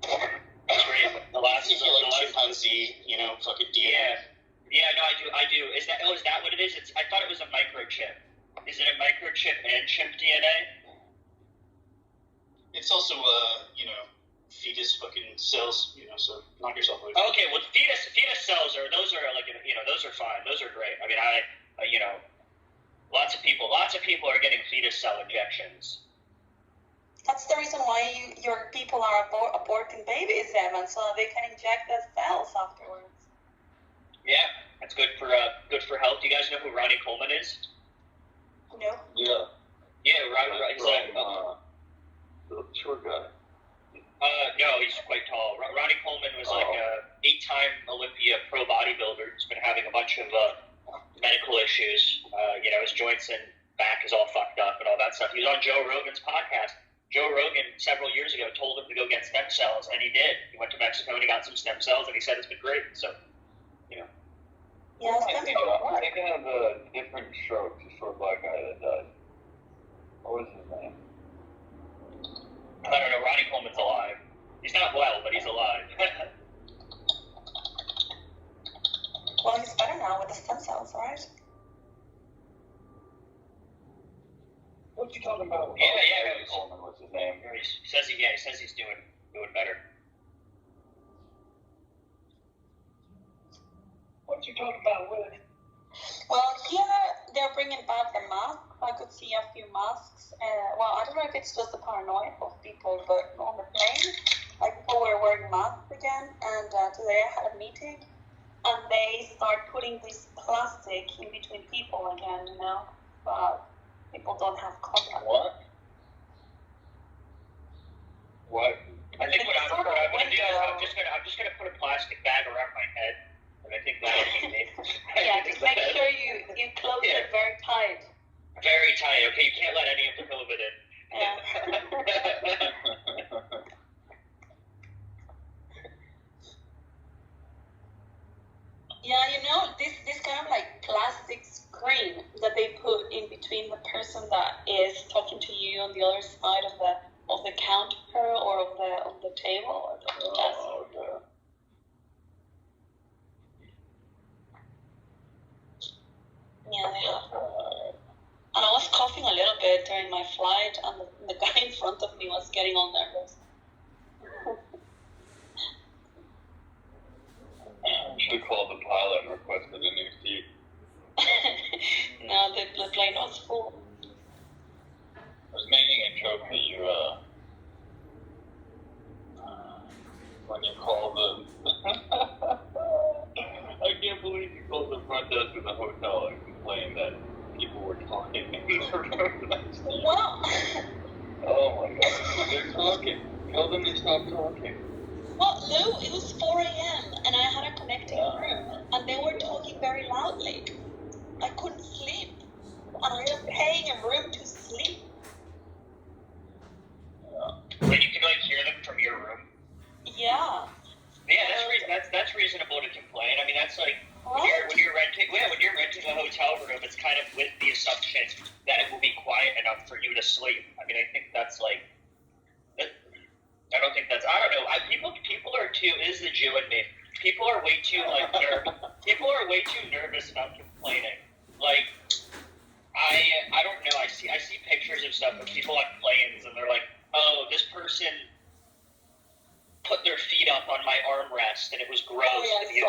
That's great. The last You feel like chimpanzee, fucking DNA. Yeah, no, I do. Is that what it is? I thought it was a microchip. Is it a microchip and chimp DNA? It's also, fetus fucking cells, so knock yourself away. Okay, well, fetus cells are those are fine. Those are great. I mean, lots of people are getting fetus cell injections. That's the reason why your people are aborting babies, Evan, so they can inject the cells afterwards. Yeah, that's good for health. Do you guys know who Ronnie Coleman is? No. Yeah. Yeah, Ronnie. He's like the short guy. No, he's quite tall. Ronnie Coleman was like a 8-time Olympia pro bodybuilder. He's been having a bunch of medical issues. His joints and back is all fucked up and all that stuff. He was on Joe Rogan's podcast. Joe Rogan several years ago told him to go get stem cells, and he did. He went to Mexico and he got some stem cells, and he said it's been great. So, Yeah, I'm thinking of the different stroke, the short black guy that died. What was his name? I don't know. Ronnie Coleman's alive. He's not well, but he's alive. Well, he's better now with the stem cells, right? What's he talking about? Yeah. Coleman, what's his name? He says he's doing better. what you talking about, Willie? Well, here they're bringing back the mask. I could see a few masks. Well, I don't know if it's just the paranoia of people, but on the plane, like people were wearing masks again. And today I had a meeting, and they start putting this plastic in between people again, you know, but people don't have contact. What? What? I think what I'm gonna do is I'm just gonna put a plastic bag around my head, and I think that'll be me. Yeah, just make sure you close it very tight. Very tight. Okay, you can't let any of the COVID in. Yeah. Yeah, you know, this kind of like plastic screen that they put in between the person that is talking to you on the other side of the counter or of the table or the desk. Oh, okay. Yeah, they have. And I was coughing a little bit during my flight, and the guy in front of me was getting all nervous. I should call the pilot and requested a new seat. No, the plane was full. I was making a joke that you, when you call the, I can't believe you called the front desk of the hotel and complained that people were talking in the room next to you. Well, Oh my god, they're talking. Tell them to stop talking. well, Lou, it was 4 a.m. and I had a connecting room, and they were talking very loudly. I couldn't sleep, and I am paying a room to sleep. But you can like hear them from your room. Yeah. Yeah, that's reasonable to complain. I mean, that's like when you're renting a hotel room, it's kind of with the assumption that it will be quiet enough for you to sleep. I mean, I think that's like. I don't think that's. I don't know. People are too. It is the Jew in me. People are way too people are way too nervous about complaining. Like, I don't know. I see pictures of stuff of people on planes, and they're like, oh, this person put their feet up on my armrest, and it was gross Oh, yeah,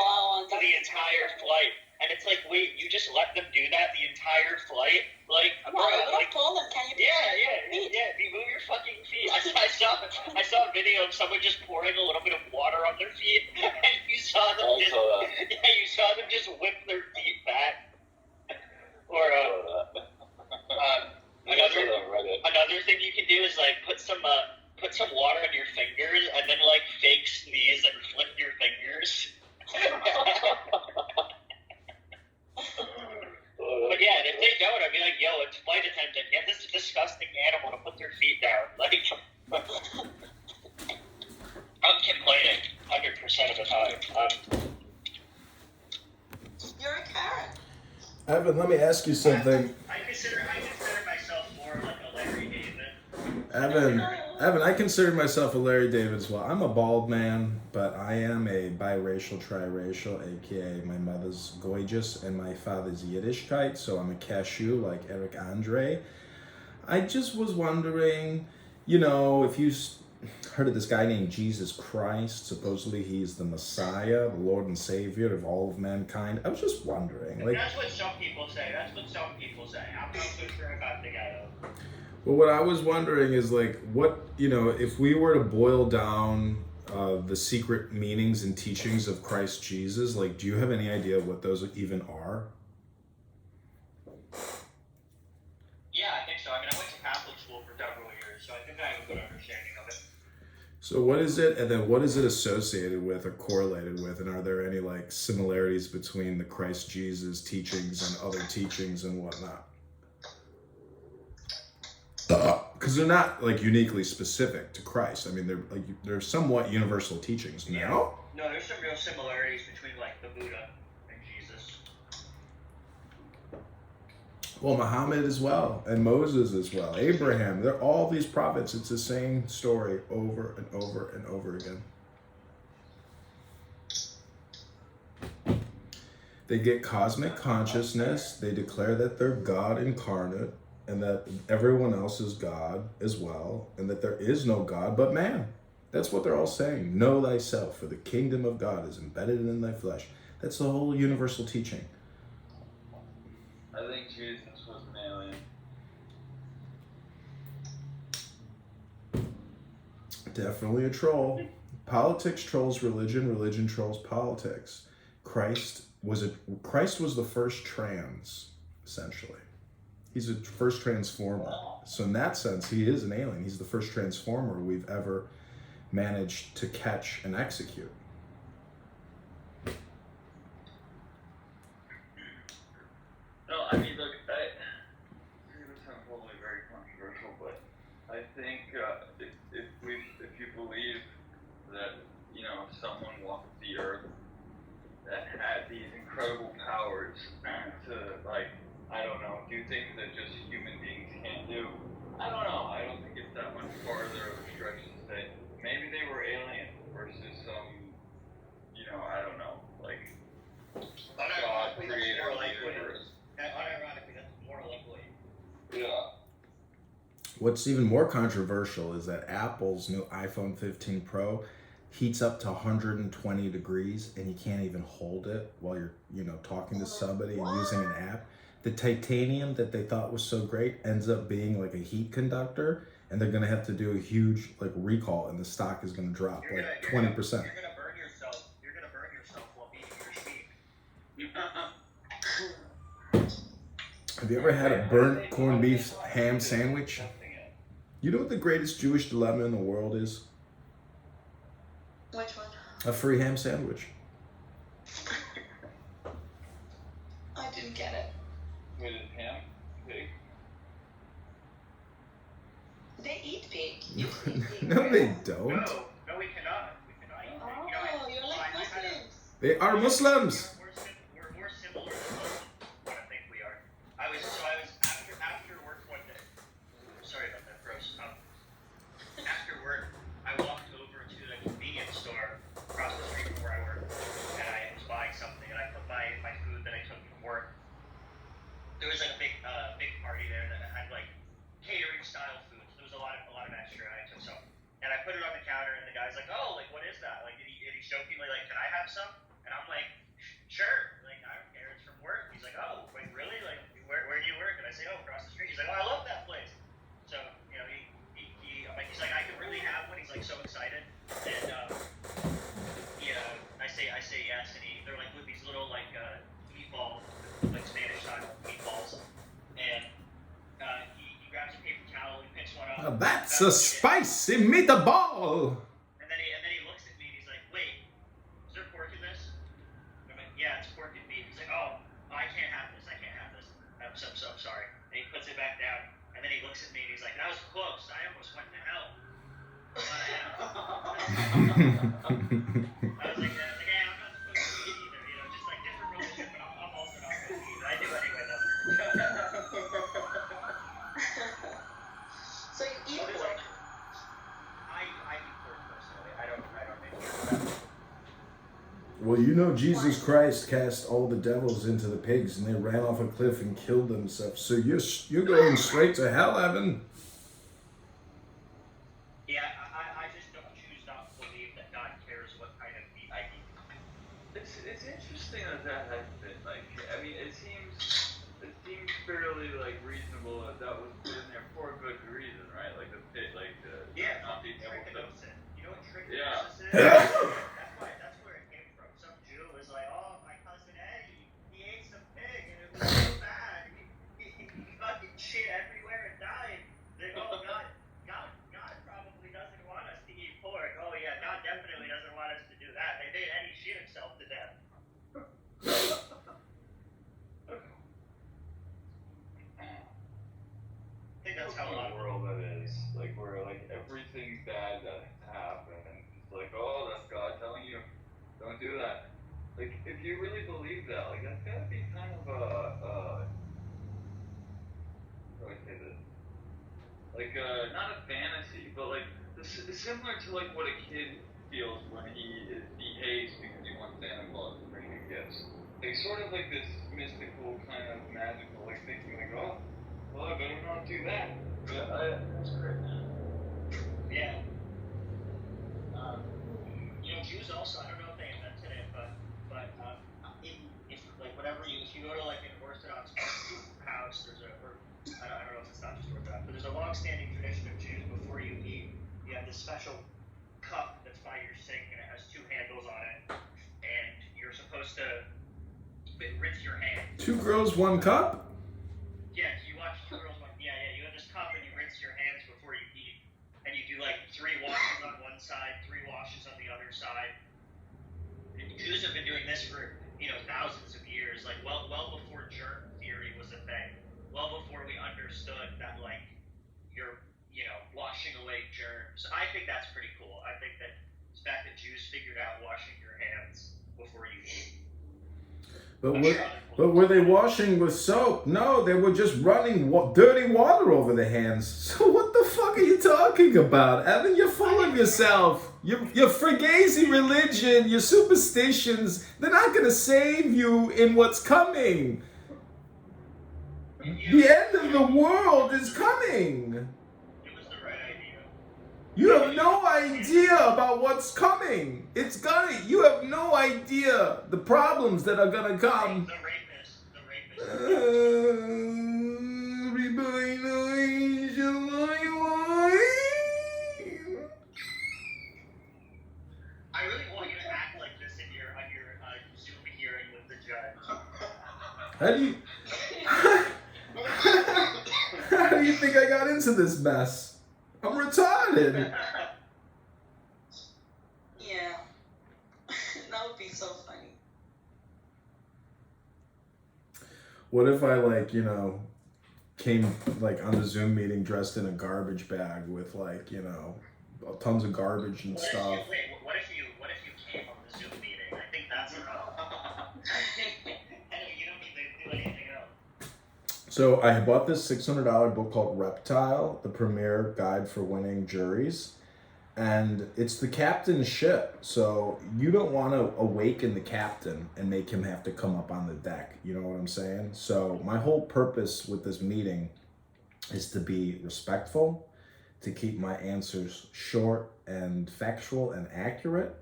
for the entire flight. And it's like, wait, you just let them do that the entire flight? Like, No, bro, I would like, have told them, can you yeah, please you move your fucking feet. I saw a video of someone just pouring a little bit of water on their feet, and you saw them just whip their feet back. Or another thing you can do is like put some water on your fingers and then like fake sneeze and flip your fingers. But yeah, and if they don't, I'd be like, yo, it's flight attendant, get this disgusting animal to put their feet down. Like, I'm complaining 100% of the time. You're a Karen. Evan, let me ask you something. I consider myself more like a Larry David. Evan, I consider myself a Larry David as well. I'm a bald man, but I am a biracial, triracial, aka my mother's gorgeous and my father's Yiddishkeit, so I'm a cashew like Eric Andre. I just was wondering, you know, if you heard of this guy named Jesus Christ. Supposedly he's the Messiah, the Lord and Savior of all of mankind. I was just wondering, like. That's what some people say. I'm not so sure about the guy though. Well, what I was wondering is like, what, you know, if we were to boil down the secret meanings and teachings of Christ Jesus, like, do you have any idea what those even are? Yeah, I think so. I mean, I went to Catholic school for several years, so I think I have a good understanding of it. So what is it, and then what is it associated with or correlated with, and are there any like similarities between the Christ Jesus teachings and other teachings and whatnot? Because they're not like uniquely specific to Christ. I mean, they're somewhat universal teachings. No? Yeah. No, there's some real similarities between like the Buddha and Jesus. Well, Muhammad as well, and Moses as well, Abraham. They're all these prophets. It's the same story over and over and over again. They get cosmic consciousness. They declare that they're God incarnate, and that everyone else is God as well, and that there is no God but man. That's what they're all saying. Know thyself, for the kingdom of God is embedded in thy flesh. That's the whole universal teaching. I think Jesus was an alien. Definitely a troll. Politics trolls religion, religion trolls politics. Christ was the first trans, essentially. He's the first transformer. So in that sense, he is an alien. He's the first transformer we've ever managed to catch and execute. No, I mean, look, this sounds probably very controversial, but I think if you believe that, you know, someone walked the earth that had these incredible powers to, like, I don't know, do things that just human beings can't do, I don't know. I don't think it's that much farther of a stretch to say maybe they were alien versus some, you know, I don't know, like, God creator of the universe. Unironically, that's more likely. Yeah. What's even more controversial is that Apple's new iPhone 15 Pro heats up to 120 degrees and you can't even hold it while you're, you know, talking to somebody and using an app. The titanium that they thought was so great ends up being like a heat conductor, and they're gonna have to do a huge like recall, and the stock is gonna drop like 20%. You're gonna burn yourself. You're gonna burn yourself while eating your sheep. Have you ever had a burnt corned beef ham sandwich? You know what the greatest Jewish dilemma in the world is? Which one? A free ham sandwich. I didn't get it. Wait, is ham pig? They eat pig. You eat pig. No, they don't. No, we cannot. We cannot eat pig. Oh, you're like Muslims. They are Muslims. We're more similar to what I think we are. I was after work one day. Sorry about that, gross. After work, I walked over to the convenience store across the street from where I work, and I was buying something, and I put my food that I took from work. There was like a big party there that had like catering style food. So there was a lot of extra, and I took some, and I put it on the counter, and the guy's like, "Oh, like what is that?" Like, and he jokingly like, "Can I have some?" And I'm like, "Sure." Like, I don't care. It's from work. He's like, "Oh, wait, really? Like, where do you work?" And I say, "Oh, across the street." He's like, "Oh, I love that place." So, you know, I'm like, he's like, "I could really have one." He's like so excited, and I say yes, and they're like with these little like meatballs, like Spanish style meatballs, and he grabs a paper towel, he picks one up. Now that's a spicy meatball. And then he looks at me and he's like, "Wait, is there pork in this?" And I'm like, "Yeah, it's pork and beef." He's like, "Oh, I can't have this. I can't have this. I'm so sorry." And he puts it back down, and then he looks at me and he's like, "That was close. I almost went to hell." But I was like, "Hey, I'm not supposed to eat either. You know, just like different religion, but I'm also not supposed to eat. I do anyway though." So you eat pork. I eat pork personally. I don't make pork. Well, you know Jesus Christ cast all the devils into the pigs and they ran off a cliff and killed themselves. So you're going straight to hell, Evan. Yeah, I just don't choose not to believe that God cares what kind of meat I eat. It's interesting that has been like. I mean, it seems fairly like reasonable that was put in there for a good reason, right? Like the pit, like the not being able to. You know what Yeah. trichinosis is? That's where it came from. Some Jew was like, "Oh, my cousin Eddie, he ate some pig and it was so bad. He fucking shit everywhere and died." They're like, "Oh, God probably doesn't want us to eat pork." "Oh yeah, God definitely doesn't want us to do that. They made Eddie shit himself to death." I think that's how a lot of world that is. Like where like everything bad that happened, it's like, oh, that's God telling you, don't do that. Like if you really believe that, like that's gotta be kind of how do I say this? Like not a fantasy, but like similar to like what a kid feels when he behaves because he wants Santa Claus to bring him gifts. Like sort of like this mystical kind of magical, like thinking like, oh, well, I better not do that. Yeah, that's great. Yeah. You know, Jews also, I don't know if they invented it, but there's a long-standing tradition of Jews before you eat. You have this special cup that's by your sink, and it has two handles on it, and you're supposed to rinse your hands. 2 girls, 1 cup? Yeah, you watch Two Girls, One. Yeah, you have this cup, and you rinse your hands before you eat, and you do like 3 washes on one side, 3 washes on the other side. And Jews have been doing this for thousands of years, like well before germ theory was a thing, well before we understood that like you're washing away germs. I think that's pretty cool. I think that it's the fact that Jews figured out washing your hands before you eat. But were they washing with soap? No, they were just running dirty water over the hands. So what the fuck are you talking about, Evan? You're full of yourself. Your Freguesi religion, your superstitions, they're not going to save you in what's coming. The end of the world is coming. It was the right idea. You have no idea about what's coming. You have no idea the problems that are gonna come. The rapist. Everybody knows your I really want you to act like this on your Zoom hearing with the judge. How do you think I got into this mess? I'm retarded. Yeah. That would be so funny. What if I came on the Zoom meeting dressed in a garbage bag with tons of garbage and stuff? What if you came on the Zoom meeting? I think that's enough. You don't need to do anything else. So I bought this $600 book called Reptile, the premier guide for winning juries. And it's the captain's ship. So you don't want to awaken the captain and make him have to come up on the deck. You know what I'm saying? So my whole purpose with this meeting is to be respectful, to keep my answers short and factual and accurate,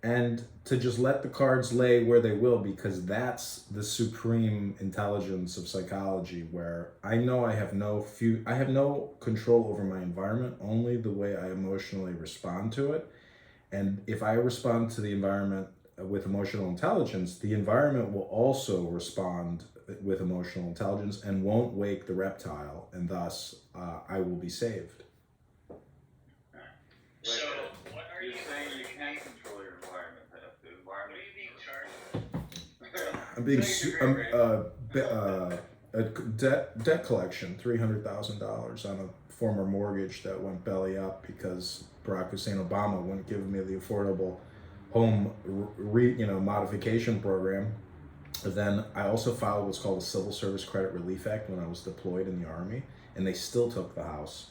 and to just let the cards lay where they will, because that's the supreme intelligence of psychology, where I know I have no control over my environment, only the way I emotionally respond to it. And if I respond to the environment with emotional intelligence, the environment will also respond with emotional intelligence and won't wake the reptile, and thus I will be saved. So, what are You're you saying you can't control your environment. The environment. What are you being charged? I'm being a debt collection, $300,000 on a former mortgage that went belly up because Barack Hussein Obama wouldn't give me the affordable home modification program. But then I also filed what's called the Civil Service Credit Relief Act when I was deployed in the Army, and they still took the house.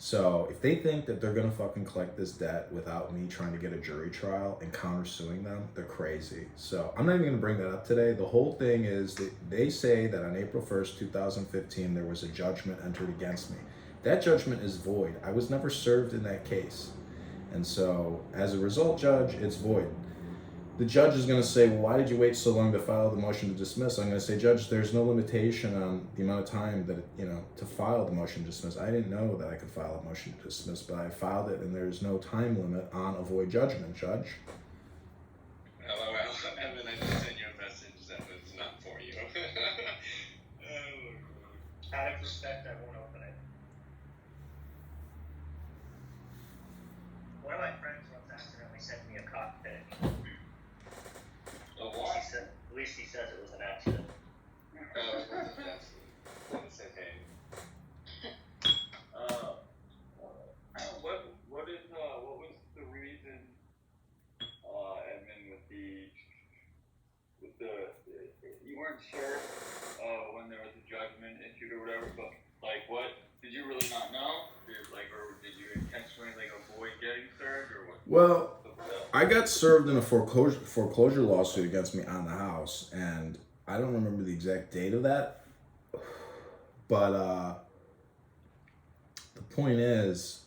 So if they think that they're gonna fucking collect this debt without me trying to get a jury trial and countersuing them, they're crazy. So I'm not even gonna bring that up today. The whole thing is that they say that on April 1st, 2015, there was a judgment entered against me. That judgment is void. I was never served in that case. And so as a result, Judge, it's void. The judge is going to say, well, why did you wait so long to file the motion to dismiss? I'm going to say, Judge, there's no limitation on the amount of time that, to file the motion to dismiss. I didn't know that I could file a motion to dismiss, but I filed it, and there's no time limit on a void judgment, Judge. LOL, Evan, I just sent you a message that was not for you. Out of respect, I won't open it. One of my friends once accidentally sent me a cockpit. Oh, what? At least he says it was an accident. It's okay. What was the reason, Edmund, you weren't sure when there was a judgment issued or whatever, but what did you really not know? Or did you intentionally avoid getting served, or what? Well, I got served in a foreclosure lawsuit against me on the house, and I don't remember the exact date of that, but the point is,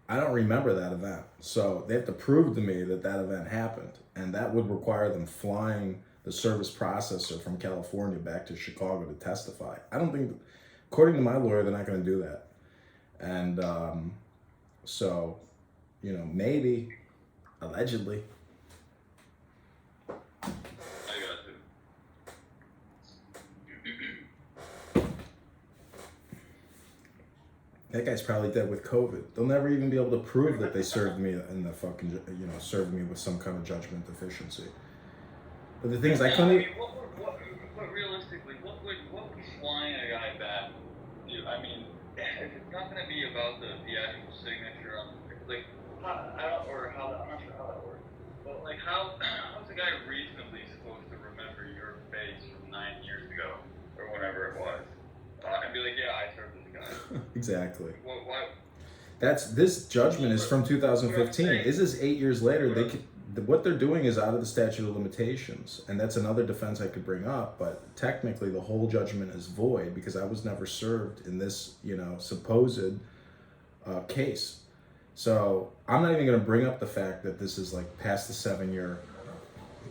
I don't remember that event. So they have to prove to me that that event happened, and that would require them flying the service processor from California back to Chicago to testify. I don't think, according to my lawyer, they're not going to do that. And so, you know, maybe, allegedly. I got you. That guy's probably dead with COVID. They'll never even be able to prove that they served me in the fucking, you know, served me with some kind of judgment deficiency. But the thing is, I couldn't. I mean, what realistically, what would flying a guy back do? I mean, if it's not going to be about the actual signature on the, like, I'm not sure how that works. But like, how's a guy reasonably supposed to remember your face from 9 years ago or whatever it was, and be like, yeah, I served this guy. Exactly. Why? This judgment is from 2015. Is this 8 years later? What they're doing is out of the statute of limitations, and that's another defense I could bring up. But technically, the whole judgment is void because I was never served in this, you know, supposed case. So I'm not even going to bring up the fact that this is like past the 7 year.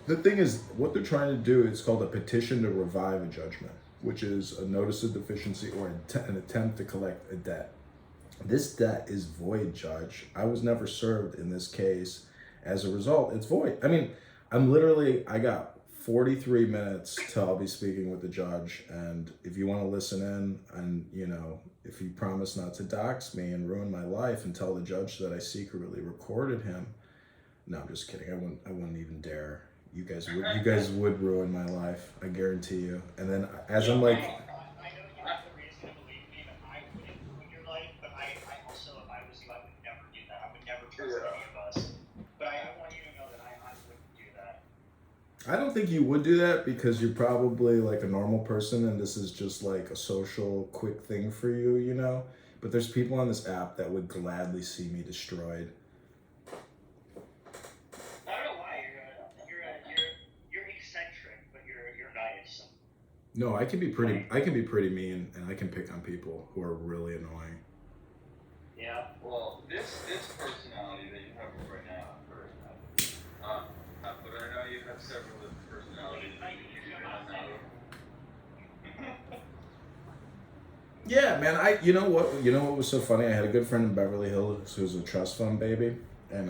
The thing is, what they're trying to do is called a petition to revive a judgment, which is a notice of deficiency or an attempt to collect a debt. This debt is void, Judge. I was never served in this case. As a result, it's void. I mean, I got 43 minutes till I'll be speaking with the judge. And if you want to listen in and, you know, if you promise not to dox me and ruin my life and tell the judge that I secretly recorded him. No, I'm just kidding. I wouldn't even dare. You guys would ruin my life. I guarantee you. And then as I'm like, I know you have the reason to believe me that I wouldn't ruin your life, but I also, if I was you, I would never do that. I would never trust any of us. But I want you to know that I wouldn't do that. I don't think you would do that because you're probably like a normal person and this is just like a social quick thing for you, you know? But there's people on this app that would gladly see me destroyed. I don't know why you're eccentric, but you're nice. No, I can be pretty mean and I can pick on people who are really annoying. Yeah. Well, this personality that you have right now, but I know you have several different personalities. Yeah, man. You know what was so funny? I had a good friend in Beverly Hills who's a trust fund baby, and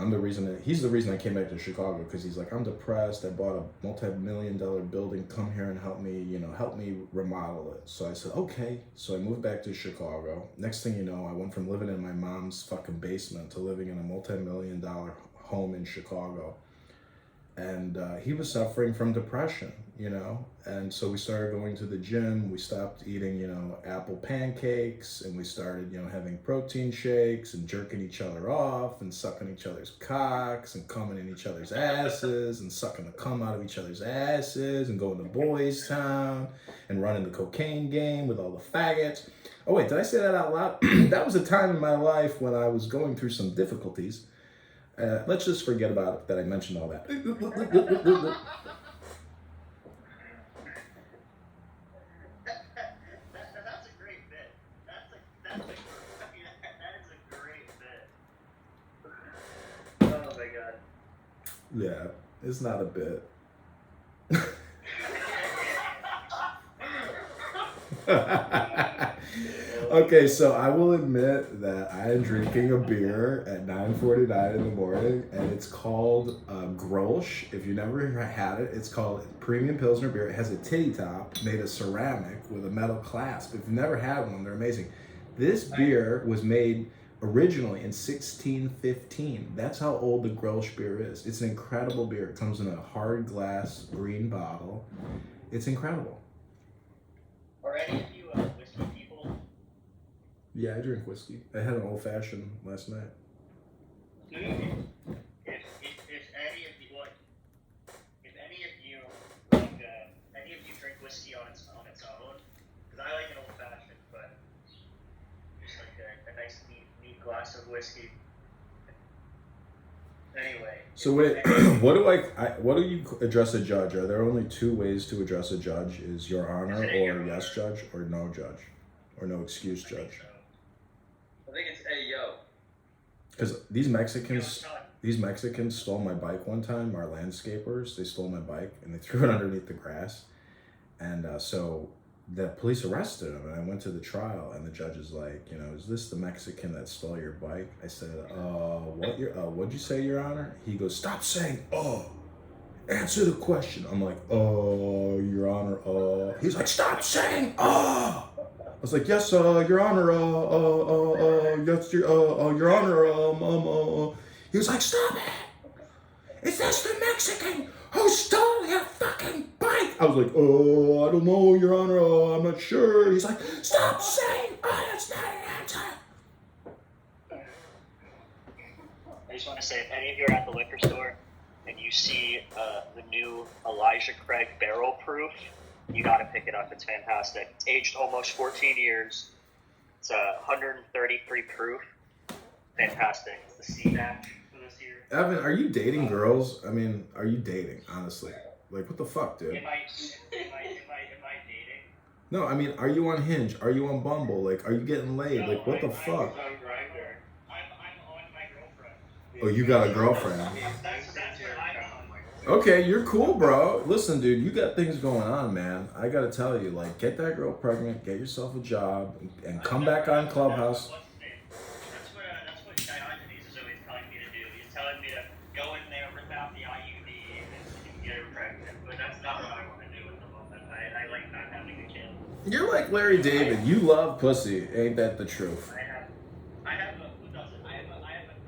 he's the reason I came back to Chicago because he's like, I'm depressed. I bought a multi-million-dollar building. Come here and help me remodel it. So I said, okay. So I moved back to Chicago. Next thing you know, I went from living in my mom's fucking basement to living in a multi-million-dollar home in Chicago. And he was suffering from depression, you know, and so we started going to the gym. We stopped eating, you know, apple pancakes, and we started, you know, having protein shakes and jerking each other off and sucking each other's cocks and coming in each other's asses and sucking the cum out of each other's asses and going to Boys Town and running the cocaine game with all the faggots. Oh wait, did I say that out loud? That was a time in my life when I was going through some difficulties. Let's just forget about it, that I mentioned all that. That's a great bit. That is a great bit. Oh my god. Yeah, it's not a bit. Okay, so I will admit that I am drinking a beer at 9:49 in the morning, and it's called Grolsch. If you never had it, it's called Premium Pilsner beer. It has a titty top made of ceramic with a metal clasp. If you've never had one, they're amazing. This beer was made originally in 1615. That's how old the Grolsch beer is. It's an incredible beer. It comes in a hard glass green bottle. It's incredible. Are any of you whiskey people? Yeah, I drink whiskey. I had an old fashioned last night. If any of you drink whiskey on its own, because I like an old fashioned, but just like a nice neat glass of whiskey. Anyway. So wait, what do you address a judge? Are there only two ways to address a judge? Is Your Honor, or yes judge, or no judge, or no excuse judge? I think it's Ayo. Because these Mexicans stole my bike one time. Our landscapers, they stole my bike and they threw it underneath the grass, and so the police arrested him, and I went to the trial, and the judge is like, you know, is this the Mexican that stole your bike? I said, what'd you say, Your Honor? He goes, stop saying, answer the question. I'm like, Your Honor, he's like, stop saying, I was like, yes, Your Honor, yes, Your Honor, he was like, stop it. Is this the Mexican who stole your fucking bike? I was like, I don't know, Your Honor, I'm not sure. He's like, stop saying, that's not an answer. I just want to say, if any of you are at the liquor store and you see the new Elijah Craig barrel proof, you got to pick it up. It's fantastic. It's aged almost 14 years. It's 133 proof. Fantastic. It's the C batch for this year. Evan, are you dating girls? I mean, are you dating, honestly? Like, what the fuck, dude? Am I dating? No, I mean, are you on Hinge? Are you on Bumble? Like, are you getting laid? Like, what the fuck? I'm on my girlfriend. Oh, you got a girlfriend. That's what I'm on. Okay, you're cool, bro. Listen, dude, you got things going on, man. I gotta tell you, like, get that girl pregnant, get yourself a job, and come back on Clubhouse. That's what Diogenes is always telling me to do. He's telling me to go in there, rip out the IUD, and get her pregnant. But that's not what I want to do at the moment. I like not having a kid. You're like Larry David. You love pussy. Ain't that the truth? Who doesn't? I have a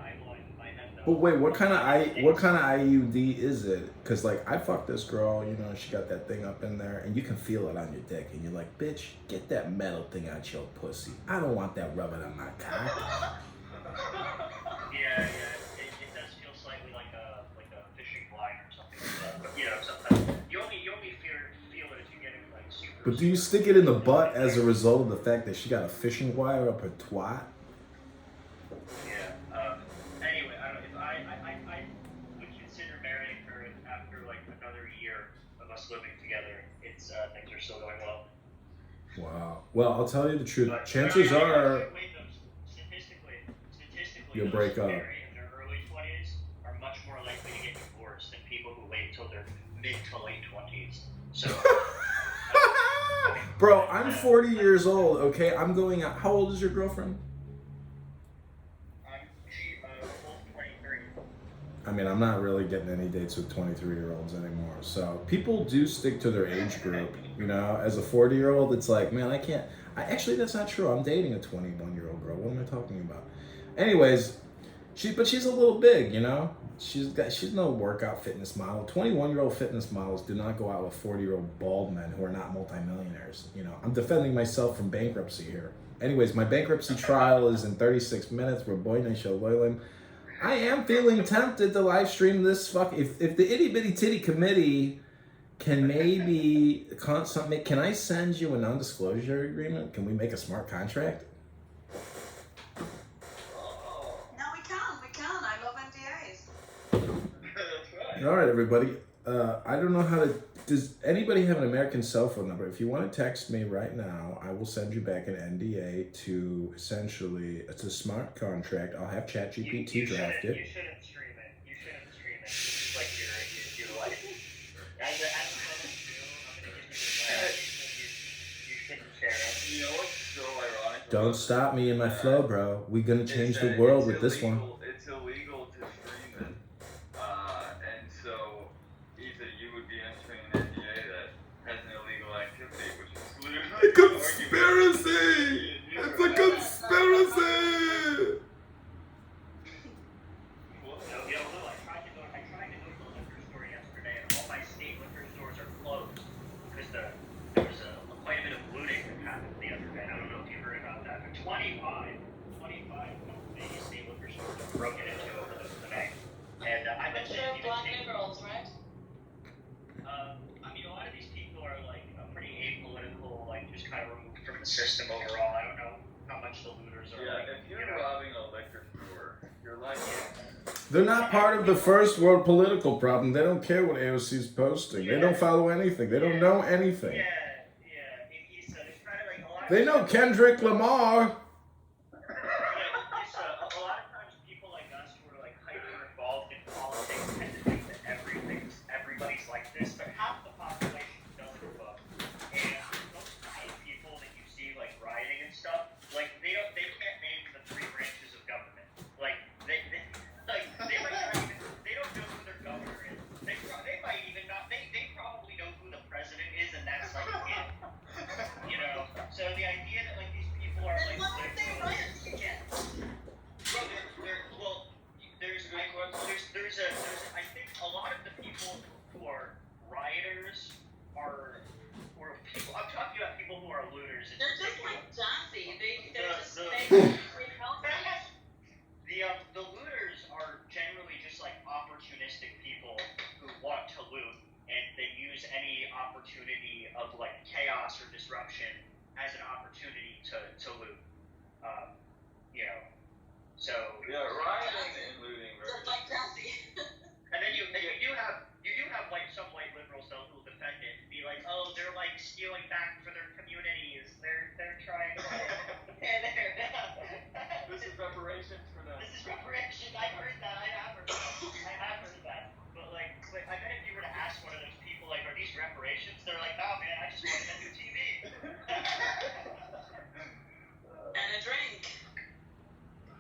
timeline in my head though. But wait, what kind of IUD is it? Cause like I fucked this girl, you know, she got that thing up in there, and you can feel it on your dick, and you're like, bitch, get that metal thing out your pussy. I don't want that rubbing on my cock. Yeah, it does feel slightly like a fishing line or something like that. But you know, sometimes you only feel it if you get it like super. But do you stick it in the butt as a result of the fact that she got a fishing wire up her twat? Yeah. Anyway, I don't know if I would consider marrying her after like another year of us living together. It's things are still going well. Wow. Well, I'll tell you the truth. But Chances are statistically, you'll those break who up. marry in their early 20s are much more likely to get divorced than people who wait till their mid to late 20s. So. Bro, I'm 40 years old, okay? I'm going out. How old is your girlfriend? Both 23. I mean, I'm not really getting any dates with 23-year-olds anymore. So people do stick to their age group, you know? As a 40-year-old, it's like, man, I can't. Actually, that's not true. I'm dating a 21-year-old girl. What am I talking about? Anyways, she's a little big, you know? She's no workout fitness model. 21-year-old fitness models do not go out with 40-year-old bald men who are not multimillionaires. You know, I'm defending myself from bankruptcy here. Anyways, my bankruptcy trial is in 36 minutes. We're boiling show boiling. I am feeling tempted to live stream this if the itty bitty titty committee can maybe can I send you a non-disclosure agreement? Can we make a smart contract? No, we can. I love NDAs. That's right. All right, everybody. I don't know how to. Does anybody have an American cell phone number? If you want to text me right now, I will send you back an NDA to essentially, it's a smart contract. I'll have ChatGPT draft it. You shouldn't stream it. It's like your life. As a woman too, I'm gonna give you advice. You shouldn't share it. You know what's so ironic? Don't stop me in my flow, bro. We gonna change the world with this one. It's illegal to stream it. And so either you would be entering an NDA that has an illegal activity, which is literally A conspiracy! It's a conspiracy! I tried to go to the liquor store yesterday, and all my state liquor stores are closed because there was quite a bit of looting that happened the other day. I don't know if you heard about that, but 25 Pennsylvania state liquor stores were broken into over the night. And I But mentioned they're even black state- liberals, right? I mean, a lot of these people are like pretty apolitical, like just kind of removed from the system overall. I don't know how much the looters are. Yeah, like, if you're you know. robbing a liquor store, you're like, They're not part of the first world political problem. They don't care what AOC's posting. They don't follow anything. They don't know anything. Yeah. It's kind of like a lot. They know Kendrick Lamar. A lot of times people like us who are like hyper involved in politics tend to think that everybody's like this, but half the population doesn't vote. And most any opportunity of like chaos or disruption as an opportunity to loot. You know, so Yeah, rioting and looting. Just like crazy. and then you do have like some white liberals though who will defend it and be like, oh, they're like stealing back for their communities. They're trying to. This is reparations for them. This is reparation. I heard that. I have heard that. But like, I bet if you were to ask one of those people, like, are these reparations? They're like, no, man, I just wanted a new TV. And a drink.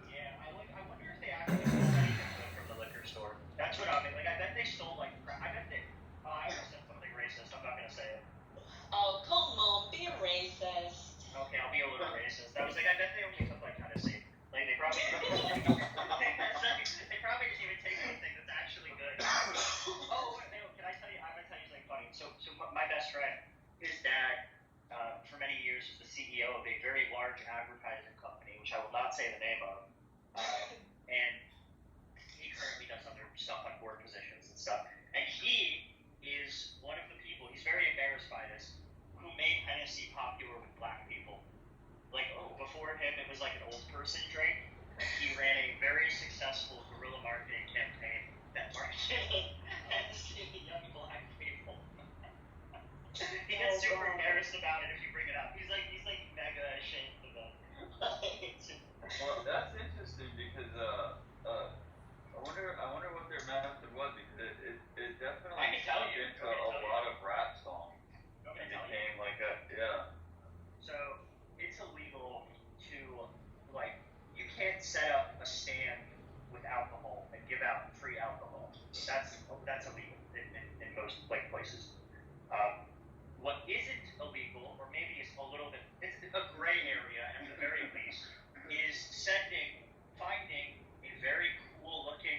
Yeah, I wonder if they actually stole anything good from the liquor store. That's what I mean. Like, I bet they stole like. I bet they. Oh, I almost said something racist. I'm not gonna say it. Oh, come on, be racist. Okay, I'll be a little racist. That was like, I bet they only took like kind of safe. Like they probably didn't even take anything that's actually good. Oh, no, can I tell you? I'm gonna tell you something funny. So my best friend, his dad, for many years was the CEO of a very large advertising company, which I will not say the name of, and he currently does other stuff on board positions and stuff. And he is one of the people. He's very embarrassed by this. Who made Hennessy popular with black people? Like, before him, it was like an old person drink. He ran a very successful guerrilla marketing campaign that marketed Hennessy to young black people. He gets super embarrassed about it if you bring it up. He's like mega ashamed of it. Well, that's interesting because I wonder what their method was because it definitely I can tell turned you. into a lot of rap songs. I'm It gonna tell you. became like So it's illegal to like you can't set up a stand with alcohol and give out free alcohol. That's illegal in most like places. What isn't illegal, or maybe it's a little bit, it's a gray area at the very least, is finding a very cool looking.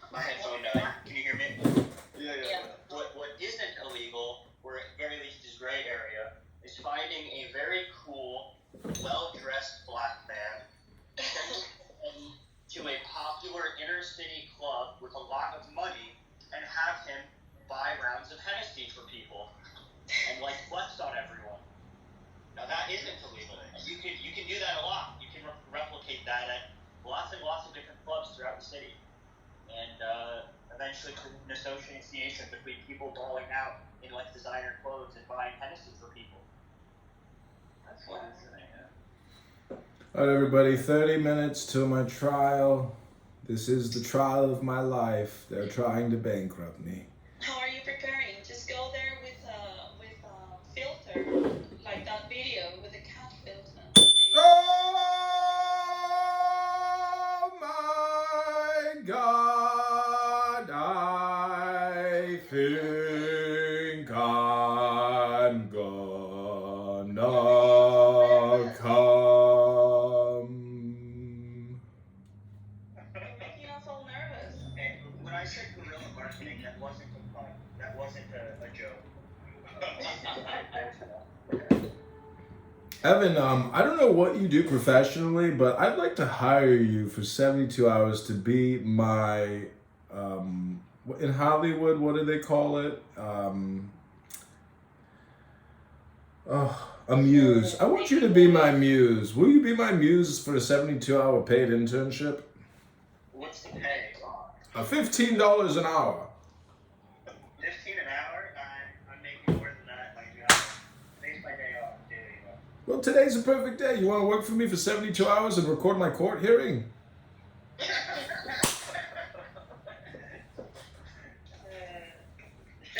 My headphone died. Can you hear me? yeah. What isn't illegal, or at very least is gray area, is finding a very cool, well-dressed black man, sending him to a popular inner city club with a lot of money, and have him buy rounds of Hennessy for people, and like flex on everyone. Now that isn't illegal. You can do that a lot. You can replicate that at lots and lots of different clubs throughout the city, and eventually create an association between people balling out in like designer clothes and buying Hennessy for people. That's fascinating. All right, everybody, 30 minutes till my trial. This is the trial of my life. They're trying to bankrupt me. How are you preparing? Just go there with a filter, like that video with the cat filter. Oh my God, I think I'm gonna come. You're making us all nervous. And when I said guerrilla marketing, that wasn't a pun. That wasn't a joke. Evan, I don't know what you do professionally, but I'd like to hire you for 72 hours to be my, in Hollywood, what do they call it? A muse. I want you to be my muse. Will you be my muse for a 72-hour paid internship? What's the pay? $15 an hour. 15 an hour? I'm making more than that. My job. Today's my day off, too. Well, today's a perfect day. You want to work for me for 72 hours and record my court hearing?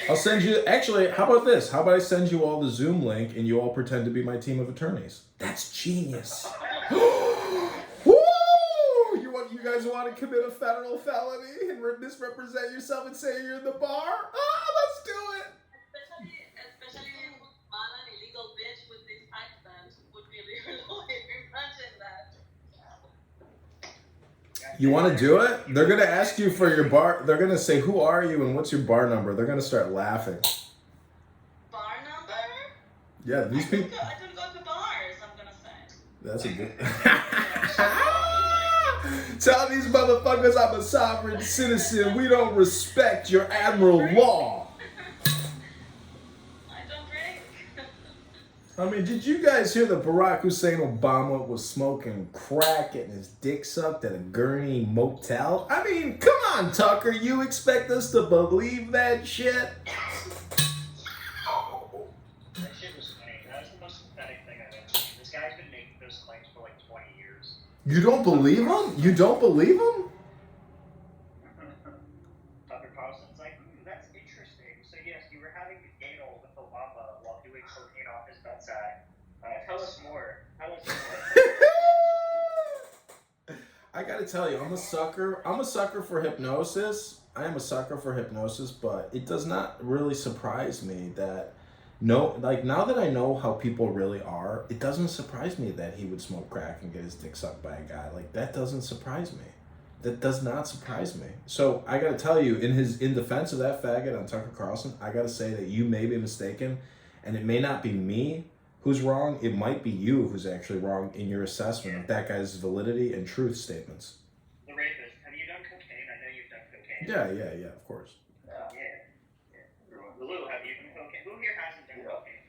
I'll send you, actually, how about this? How about I send you all the Zoom link and you all pretend to be my team of attorneys? That's genius. Woo! You guys want to commit a federal felony and misrepresent yourself and say you're in the bar? Let's do it. Especially an illegal bitch with this accent would be really annoying. Imagine that. You want to do it? They're going to ask you for your bar. They're going to say, who are you and what's your bar number? They're going to start laughing. Bar number? Yeah, these people. I don't go to bars, I'm going to say. That's a good. Tell these motherfuckers I'm a sovereign citizen. We don't respect your admiral law. I don't drink. I mean, did you guys hear that Barack Hussein Obama was smoking crack, getting his dick sucked at a Gurney motel? I mean, come on, Tucker. You expect us to believe that shit? That shit was funny. That was the most pathetic thing I've ever seen. This guy's been making those claims for like 20 years. You don't believe him? You don't believe him? Tucker Carlson's like, that's interesting. So yes, you were having a anal with Obama while doing cocaine off his nutsack. Tell us more. Tell us more. I gotta tell you, I'm a sucker. I'm a sucker for hypnosis. I am a sucker for hypnosis, but it does not really surprise me that now that I know how people really are, it doesn't surprise me that he would smoke crack and get his dick sucked by a guy. Like, that doesn't surprise me. That does not surprise me. So I gotta tell you, in defense of that faggot on Tucker Carlson, I gotta say that you may be mistaken, and it may not be me who's wrong. It might be you who's actually wrong in your assessment of that guy's validity and truth statements. The rapist. Have you done cocaine? I know you've done cocaine. Yeah, of course. Yeah. Lou, have you done cocaine? Who here hasn't done cocaine?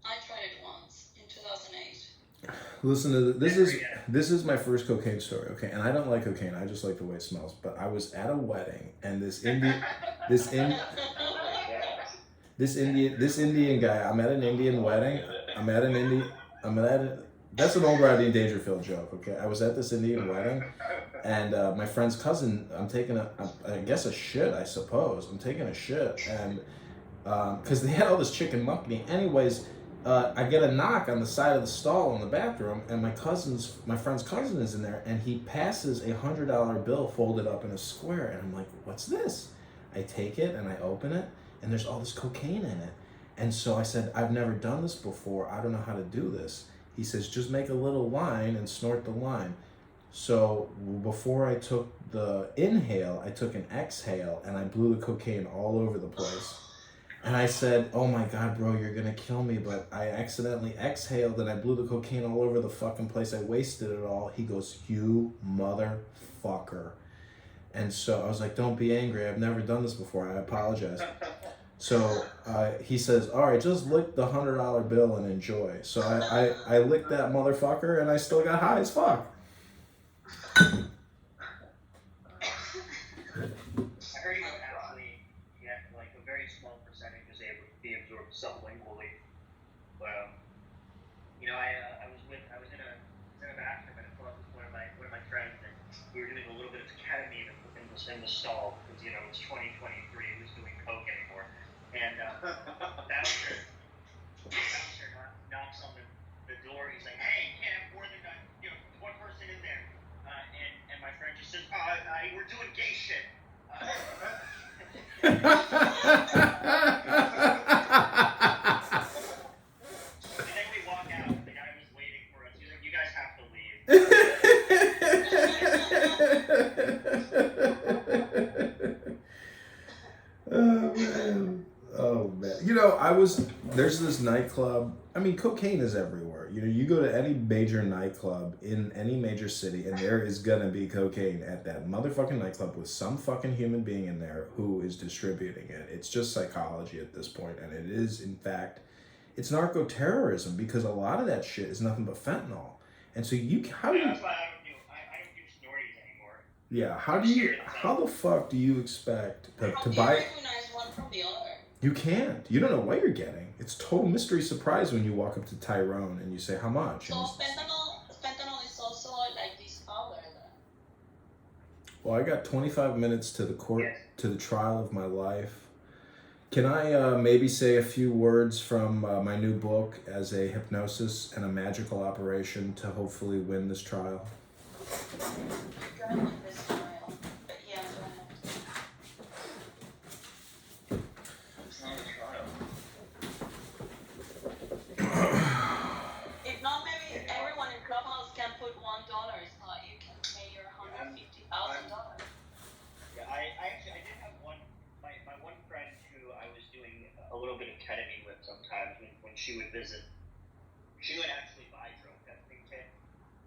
I tried it once in 2008. Listen to this is my first cocaine story, okay? And I don't like cocaine. I just like the way it smells. But I was at a wedding, and this Indian guy. I'm at an Indian wedding. That's an old Rodney Dangerfield joke, okay? I was at this Indian wedding, and my friend's cousin. I'm taking a shit, I suppose. I'm taking a shit, and because they had all this chicken muckney. Anyways, I get a knock on the side of the stall in the bathroom, and my friend's cousin is in there, and he passes a $100 bill folded up in a square, and I'm like, what's this? I take it and I open it, and there's all this cocaine in it. And so I said, I've never done this before. I don't know how to do this. He says, just make a little line and snort the line. So before I took the inhale, I took an exhale, and I blew the cocaine all over the place. And I said, oh my God, bro, you're gonna kill me. But I accidentally exhaled and I blew the cocaine all over the fucking place. I wasted it all. He goes, you motherfucker. And so I was like, don't be angry. I've never done this before. I apologize. So he says, all right, just lick the $100 bill and enjoy. So I licked that motherfucker, and I still got high as fuck. I heard you actually, like a very small percentage is able to be absorbed sublingually. Well, I was in a bathroom at a club with one of my friends, and we were doing a little bit of ketamine in the stall because it's 2023, who's doing coke anymore? And bouncer knocks on the door. He's like, hey, you can't have more than one person in there. And my friend just says, we're doing gay shit. And then we walk out. The guy was waiting for us. He's like, you guys have to leave. Oh man. There's this nightclub. I mean, cocaine is everywhere. You go to any major nightclub in any major city, and there is gonna be cocaine at that motherfucking nightclub with some fucking human being in there who is distributing it. It's just psychology at this point, and it is, in fact, it's narco-terrorism, because a lot of that shit is nothing but fentanyl. And so That's why I don't do snorties anymore. Yeah, how the fuck do you expect to buy? You recognize one from the other. You can't. You don't know what you're getting. It's total mystery surprise when you walk up to Tyrone and you say, how much? So fentanyl is also like this powder then? Well, I got 25 minutes to the to the trial of my life. Can I maybe say a few words from my new book as a hypnosis and a magical operation to hopefully win this trial? You're gonna win this trial. But yeah, go ahead. It's not a trial. If not, maybe everyone in Clubhouse can put $1 so you can pay your $150,000. Yeah, I did have my one friend who I was doing a little bit of ketamine with sometimes when she would visit. She would actually buy drug testing kit,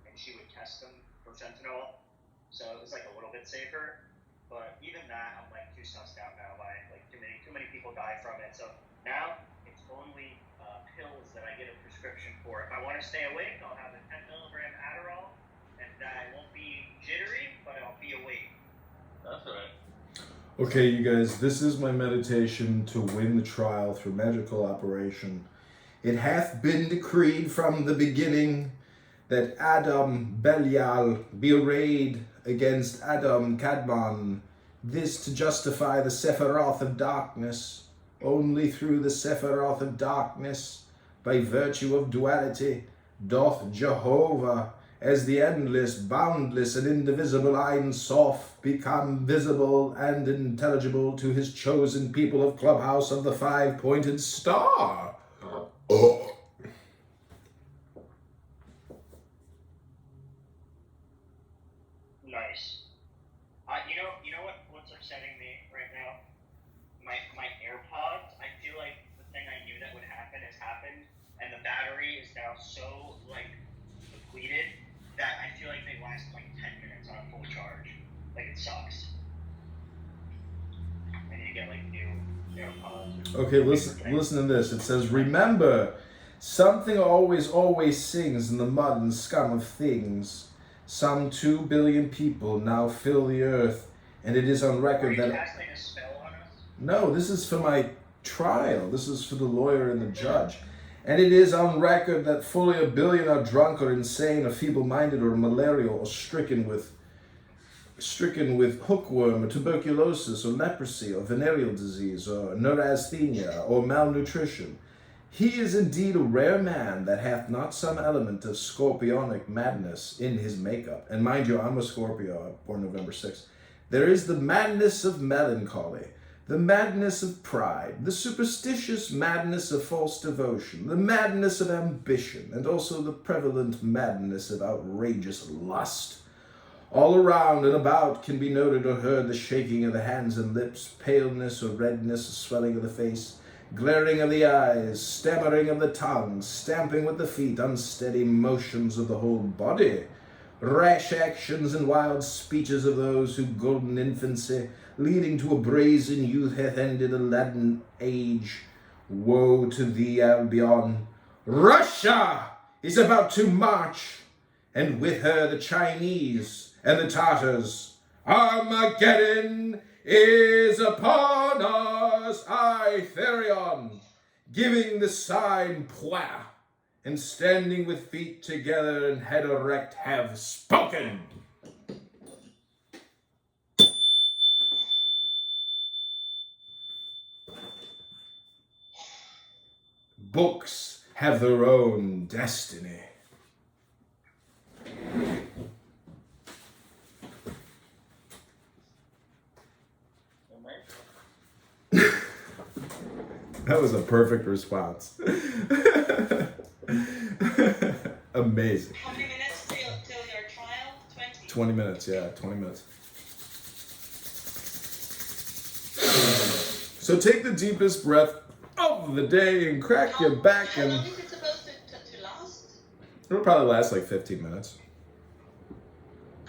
and she would test them for fentanyl, so it was like a little bit safer. But even that, I'm like too sussed out now by like too many people die from it. So now it's only pills that I get a prescription for. If I want to stay awake, I'll have a 10 milligram Adderall, and I won't be jittery, but I'll be awake. That's right. Okay, you guys, this is my meditation to win the trial through magical operation. It hath been decreed from the beginning that Adam Belial be arrayed against Adam Kadmon, this to justify the Sephiroth of darkness. Only through the Sephiroth of darkness, by virtue of duality, doth Jehovah, as the endless, boundless, and indivisible Ein Sof, become visible and intelligible to his chosen people of Clubhouse of the Five-Pointed Star. Oh. Nice. You know what's upsetting me right now? My AirPods. I feel like the thing I knew that would happen has happened, and the battery is now so like depleted that I feel like they last like 10 minutes on a full charge. Like it sucks. I need to get like new AirPods. Okay, listen to this. It says, remember, something always sings in the mud and scum of things. Some 2 billion people now fill the earth, and it is on record that... Are you casting a spell on us? No, this is for my trial. This is for the lawyer and the judge. And it is on record that fully 1 billion are drunk or insane or feeble-minded or malarial or stricken with hookworm or tuberculosis or leprosy or venereal disease or neurasthenia or malnutrition. He is indeed a rare man that hath not some element of scorpionic madness in his makeup. And mind you, I'm a Scorpio, born November 6th. There is the madness of melancholy, the madness of pride, the superstitious madness of false devotion, the madness of ambition, and also the prevalent madness of outrageous lust. All around and about can be noted or heard the shaking of the hands and lips, paleness or redness, swelling of the face, glaring of the eyes, stammering of the tongue, stamping with the feet, unsteady motions of the whole body, rash actions and wild speeches of those who golden infancy, leading to a brazen youth, hath ended a leaden age. Woe to thee, Albion! Russia is about to march, and with her the Chinese and the Tartars. Armageddon is upon us, I, Therion, giving the sign Pwa, and standing with feet together and head erect, have spoken. Books have their own destiny. That was a perfect response. Amazing. How many minutes till your trial? 20? 20 minutes, yeah, 20 minutes. So take the deepest breath of the day and crack your back, How and long is it supposed to last? it'll probably last like 15 minutes.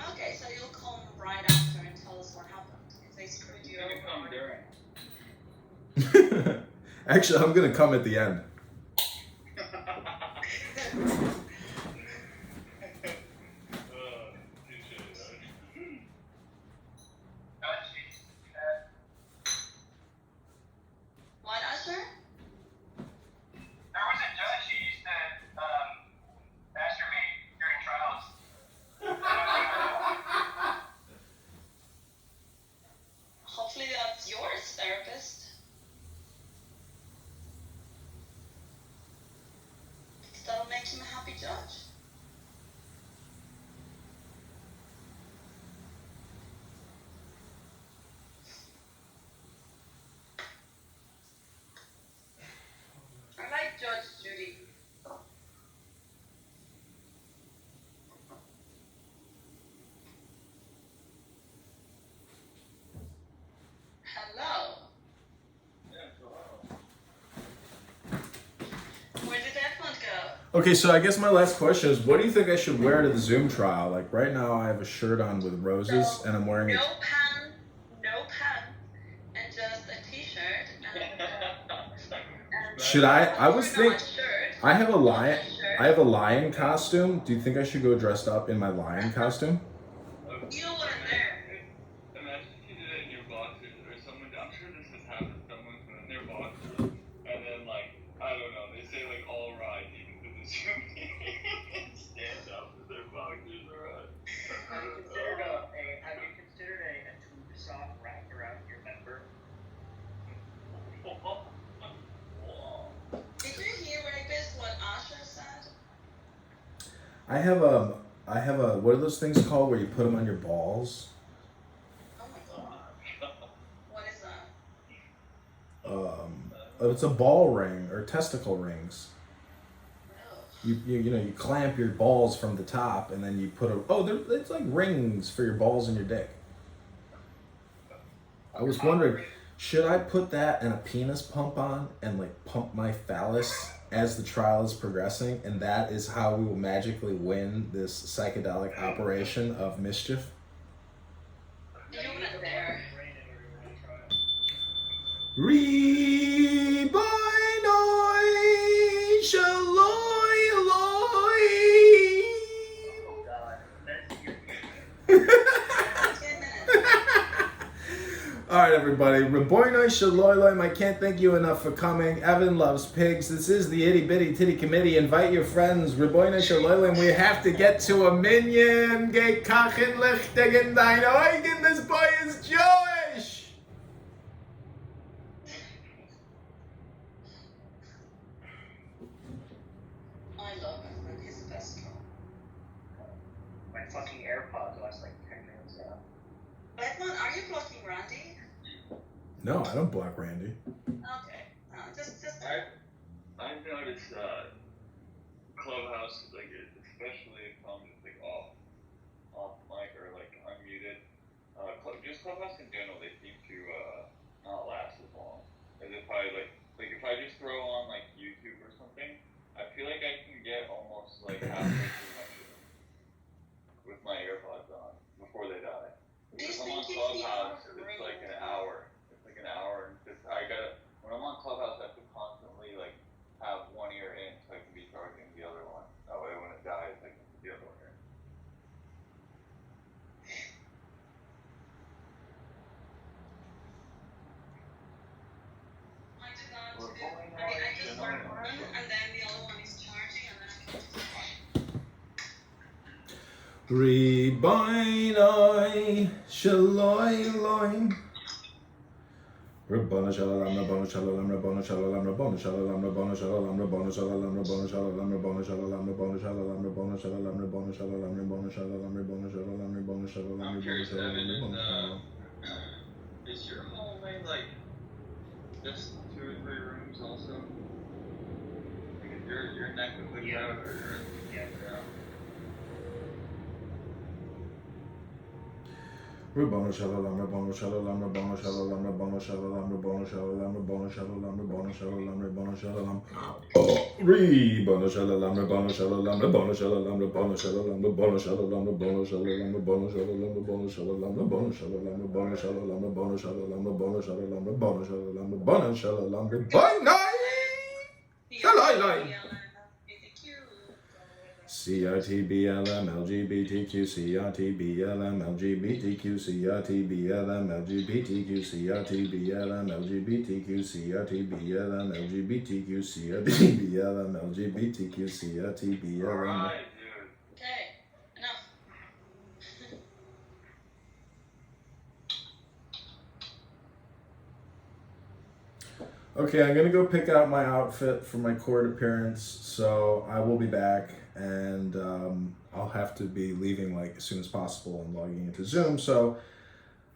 Okay, so you'll come right after and tell us what happened. If they screwed you You can come over. during. Actually, I'm gonna come at the end. What, Usher? There was a judge who used to masturbate during trials. Hopefully that's yours, therapist. Okay, so I guess my last question is, what do you think I should wear to the Zoom trial? Like right now, I have a shirt on with roses, So, and I'm wearing no pants, and just a t-shirt and Should I? I or was no, thinking. a shirt. I have a lion. A shirt. I have a lion costume. Do you think I should go dressed up in my lion costume? You wouldn't dare. Imagine if you did it in your boxers, or someone. I'm sure this has happened. Someone's in their boxers, and then like I don't know. They say like all rise even to the Zoom meeting and stand up with their boxers around. Have you considered a tube sock wrapped around your member? Did you hear, Rapist, what Asha said? I have a. What are those things called where you put them on your balls? Oh my god. What is that? It's a ball ring or testicle rings. No. You clamp your balls from the top and then you put it's like rings for your balls and your dick. I was wondering, should I put that and a penis pump on and like pump my phallus as the trial is progressing, and that is how we will magically win this psychedelic operation of mischief? You wouldn't dare. Reboinoi shaloi aloi. Oh God, that's your. 10 minutes. All right, everybody. Reboinoi shaloi. I can't thank you enough for coming. Evan loves pigs. This is the Itty Bitty Titty Committee. Invite your friends. Reboinoi shaloi. We have to get to a minion. Gay kachen lichtigen dein Eugen. This boy is Jewish. I love him, and he's the best girl. My fucking AirPods last like 10 minutes now. Batman, are you blocking Randy? No, I don't block Randy. Okay. Just. I've noticed Clubhouse, like especially if I'm just like off mic or like unmuted. Just Clubhouse in general, they seem to not last as long. As if I like if I just throw on like YouTube or something, I feel like I can get almost like halfway through my shit with my AirPods on before they die. Do you If I'm on think he's the Clubhouse, other it's room? like an hour. It's like an hour, and just when I'm on Clubhouse, I have to constantly like have one ear in so I can be charging the other one. That way, when it dies, I can put the other one in. I did not do. I just work one, and then the other one is charging, and then I can just. Reboinoi shaloi loin. Rabbana shalalam, rabbana shalalam, rabbana shalalam, rabbana shalalam, rabbana shalalam, rabbana shalalam, rabbana shalalam, rabbana shalalam, rabbana shalalam, rabbana shalalam, rabbana shalalam, rabbana shalalam, rabbana shalalam, rabbana shalalam, I'm curious, rabbana Evan, shalalam, rabbana shalalam. is your hallway like just 2 or 3 rooms also? Like if your neck would look out or Yeah. Rabbana shalalam, rabbana shalalam, rabbana shalalam, rabbana shalalam, rabbana shalalam, rabbana shalalam, rabbana shalalam, rabbana shalalam. Rabbana shalalam, rabbana shalalam, rabbana shalalam, rabbana shalalam, rabbana shalalam, rabbana shalalam, rabbana shalalam, rabbana shalalam, rabbana shalalam, rabbana shalalam, rabbana shalalam, rabbana shalalam, rabbana shalalam, rabbana shalalam, rabbana shalai. CRT BLM LGBTQ CRT BLM LGBTQ CRT BLM LGBTQ CRT BLM LGBTQ CRT BLM LGBTQ CRT BLM LGBTQ CRT BLM. Alright, dude. Okay, enough. Okay, I'm gonna go pick out my outfit for my court appearance, so I will be back, and I'll have to be leaving like as soon as possible and logging into Zoom. So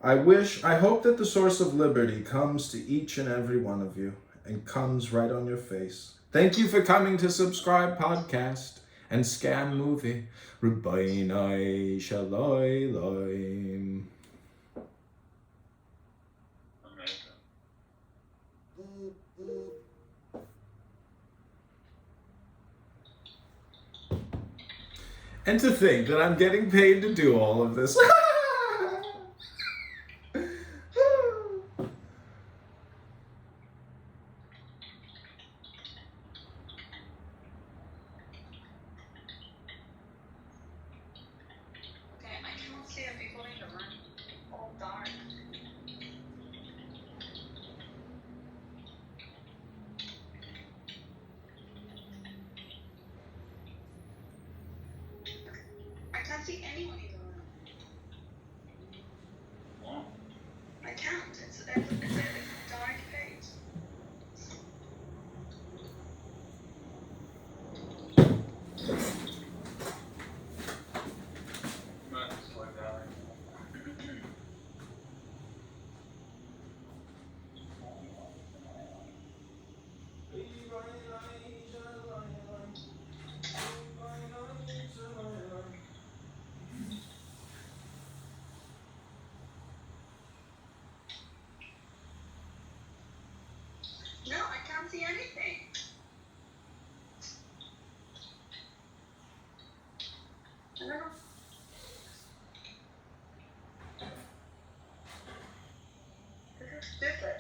I hope that the source of liberty comes to each and every one of you and comes right on your face. Thank you for coming to Subscribe Podcast and Scam Movie. Rabbainai Shaloi Loim. Amazing. And to think that I'm getting paid to do all of this. Okay, I can't see the people in the room. All dark. I can't see anyone in the room. Well, I can't. It's a dark page. I'm gonna have to slow down. No, I can't see anything. I don't know. This is stupid.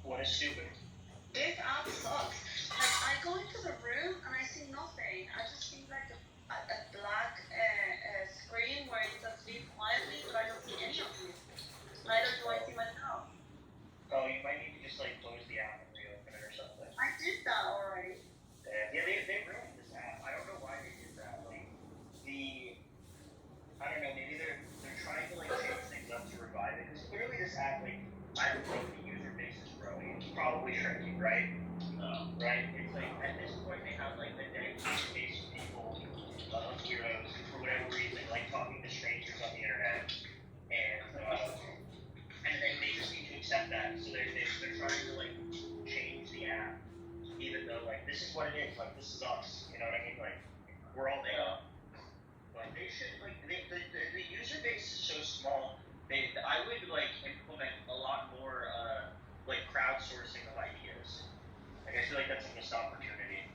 What is stupid? This app sucks. Like, I go into the room and I see nothing. I just see like a black screen where it says leave quietly, but I don't see any of you. Neither do I see myself. Oh, you might need to just like close the app and reopen it or something. I did that already. Yeah, they ruined this app. I don't know why they did that. Like I don't know, maybe they're trying to like change things up to revive it. Because clearly this app, like, I don't think the user base is growing. It's probably shrinking, right? Right? It's like at this point they have like a dedicated base of people, of heroes, who for whatever reason like talking to strangers on the internet, and then they just need to accept that. So they're trying to like change the app, even though like this is what it is. Like this is us. You know what I mean? Like we're all there. Like they should like the user base is so small. I would like implement a lot more like crowdsourcing of ideas. Like I feel like that's a missed opportunity.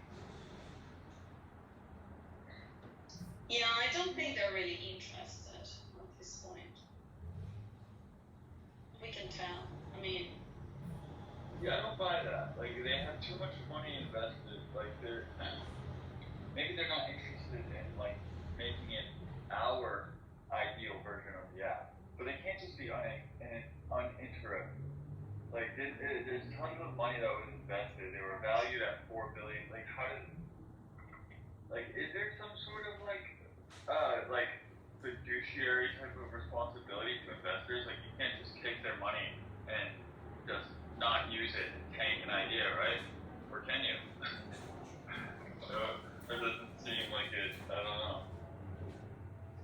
Yeah, I don't think they're really interested at this point. We can tell. I mean, Yeah, I don't buy that. Like, they have too much money invested. Like, maybe they're not interested in, like, making it our ideal version of the app. But they can't just be uninterested. Like, there's tons of money that was invested. They were valued at $4 billion. Like, is there some sort of, like, fiduciary type of responsibility to investors? Like, you can't just take their money and just not use it and tank an idea, right? Or can you? It doesn't seem like it. I don't know.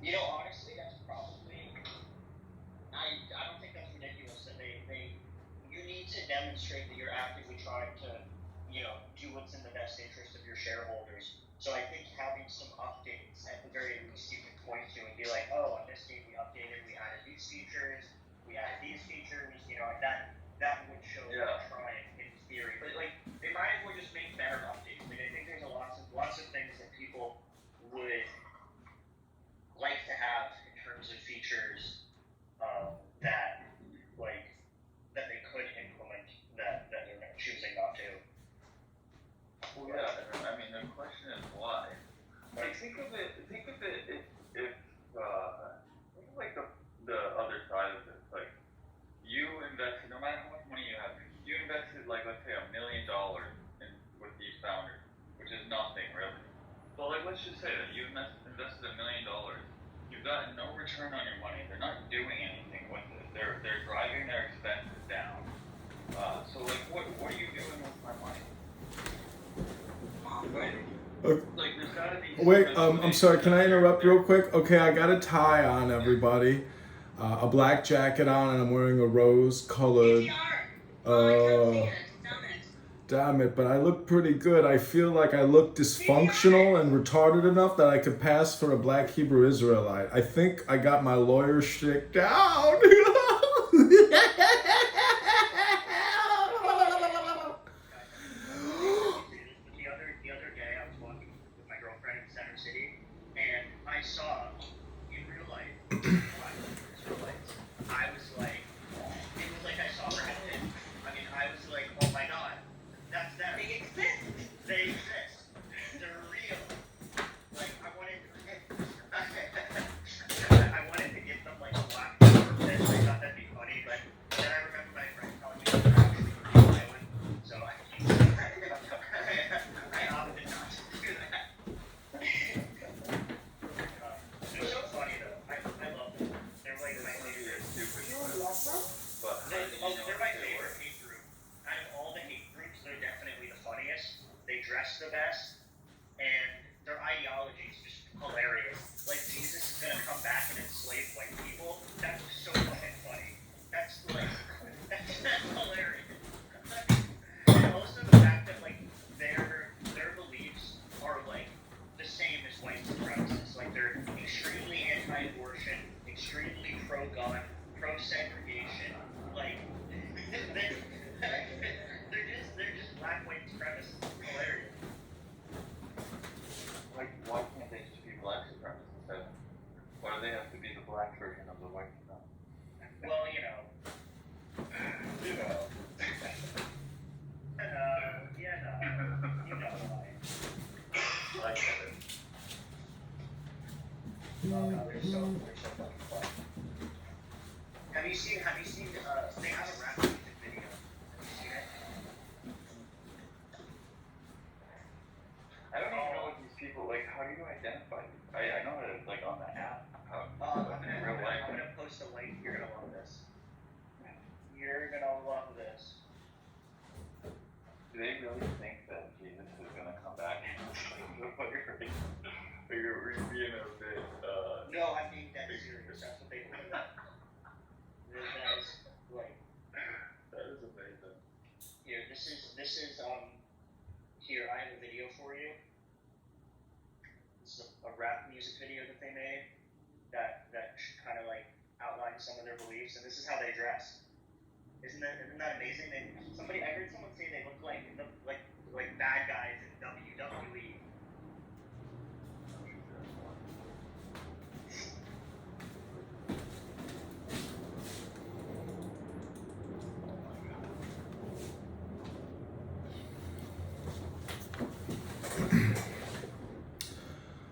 You know, honestly, that's probably. I don't think that's ridiculous. That you need to demonstrate that you're actively trying to, do what's in the best interest of your shareholders. So I think having some updates at the very least you can point to and be like, oh, on this date we updated, we added these features, we added these features. That would show that you're trying in theory. But like, they might as well just make better updates. Like I think there's lots of things that people would like to have in terms of features that they could implement that they're choosing not to. Well, yeah. I mean, the question is why. Like, think of it if like the other side of this. Like, you invested, no matter how much money you have, you invested like, let's say, $1 million with these founders, which is nothing really. But like, let's just say that you invested $1 million. You've gotten no return on your money. They're not doing anything with it. They're driving their expenses down. So like, what are you doing with my money? Like, there's gotta be. Wait, I'm sorry, can I interrupt real quick? Okay, I got a tie on, everybody. A black jacket on, and I'm wearing a rose-colored. Damn it, but I look pretty good. I feel like I look dysfunctional and retarded enough that I could pass for a black Hebrew Israelite. I think I got my lawyer shtick down. The other day I was walking Have you seen, they have a rap music video. Have you seen it? I don't even know what these people, like, how do you identify these? I know that it's, like, on the app. How, I'm gonna post a link. You're gonna love this. You're gonna love this. Do they really think that Jesus is gonna come back and like, are you being a bit, No, I'm being dead serious. That's what they believe. That is, like, that is amazing. here, this is, here, I have a video for you. This is a rap music video that they made that kind of like outlines some of their beliefs, and this is how they dress. Isn't that amazing? I heard someone say they look like bad guys in WWE.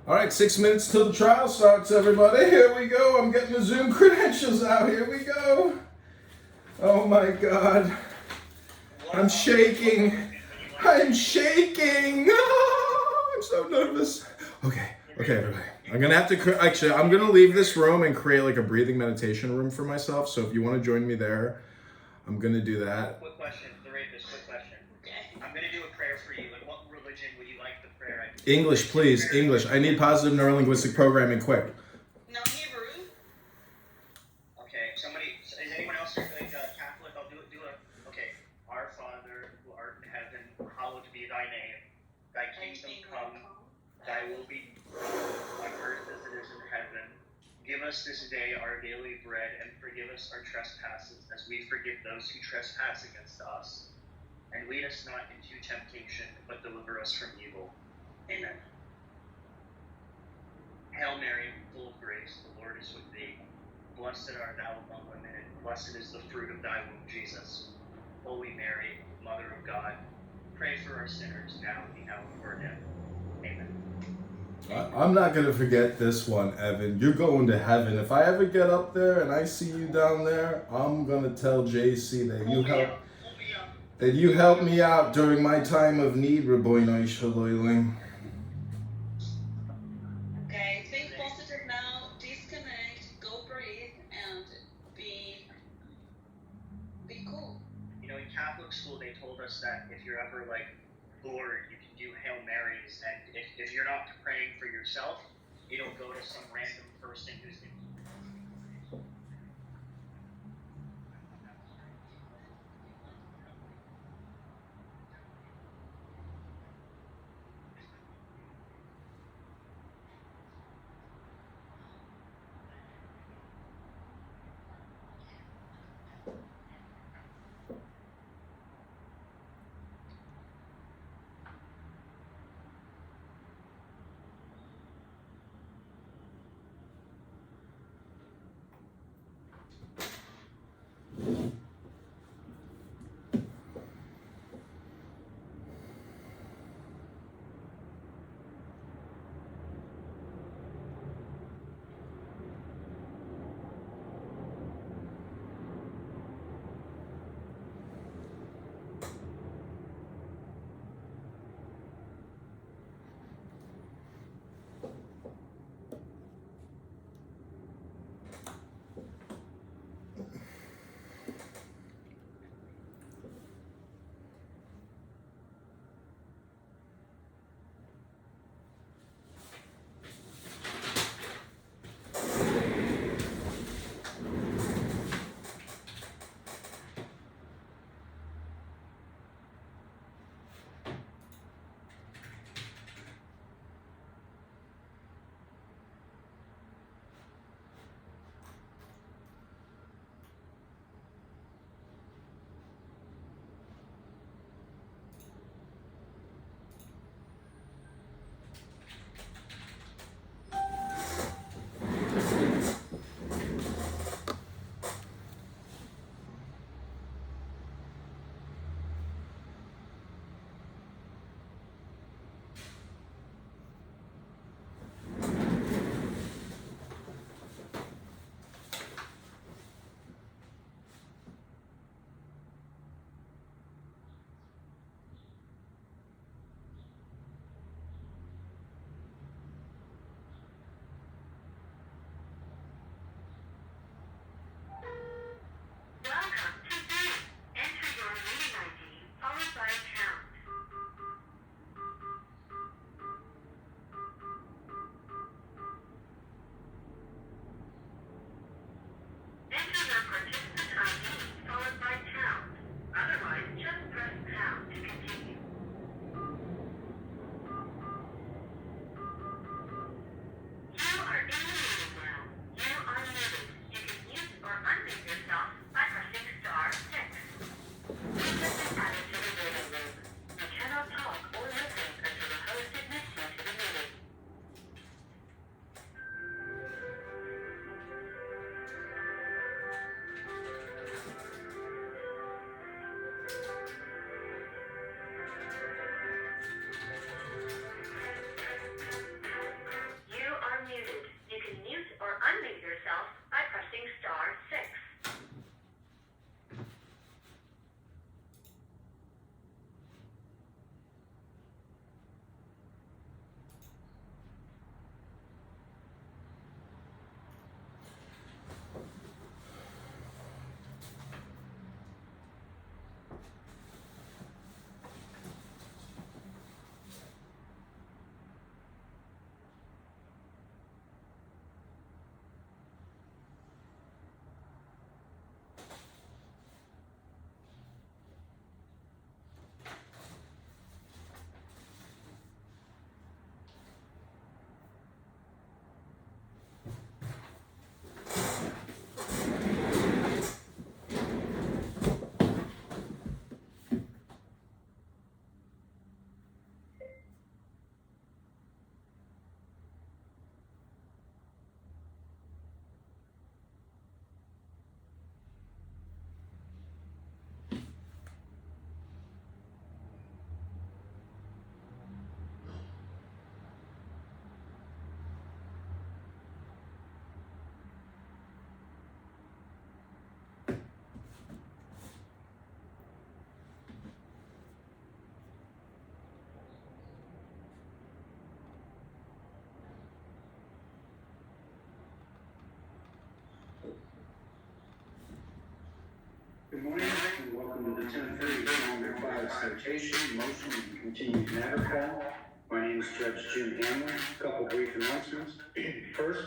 All right, 6 minutes till the trial starts, everybody. Here we go. I'm getting the Zoom credentials out. Here we go. Oh my God. I'm shaking. I'm shaking. Oh, I'm so nervous. Okay, everybody. I'm gonna have to, actually, I'm gonna leave this room and create like a breathing meditation room for myself. So if you want to join me there, I'm gonna do that. Quick question, quick question. I'm gonna do a prayer for you. Like, what religion would you like the prayer? English, please. English. I need positive neurolinguistic programming quick. No Hebrew. Okay, is anyone else like Catholic? I'll do it. Okay. Our Father, who art in heaven, hallowed be thy name. Thy kingdom come, thy will be done on earth as it is in heaven. Give us this day our daily bread, and forgive us our trespasses, as we forgive those who trespass against us. And lead us not into temptation, but deliver us from evil. Amen. Hail Mary, full of grace, the Lord is with thee. Blessed art thou among women, and blessed is the fruit of thy womb, Jesus. Holy Mary, Mother of God, pray for our sinners now and the hour of our death. Amen. I'm not gonna forget this one, Evan. You're going to heaven. If I ever get up there and I see you down there, I'm gonna tell JC that you helped me out during my time of need, Raboinoi Shaloiling. Okay, think positive now, disconnect, go breathe, and be cool. You know, in Catholic school, they told us that if you're ever like bored, you can do Hail Marys, and if you're not praying for yourself, it'll go to some random person who's in. class notation, motion, and continued matter call. My name is Judge Jim Hamlin. A couple brief announcements. First,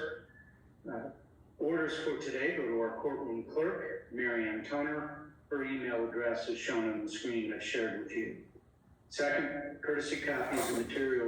orders for today go to our courtroom clerk, Mary Ann Toner. Her email address is shown on the screen I shared with you. Second, courtesy copies of materials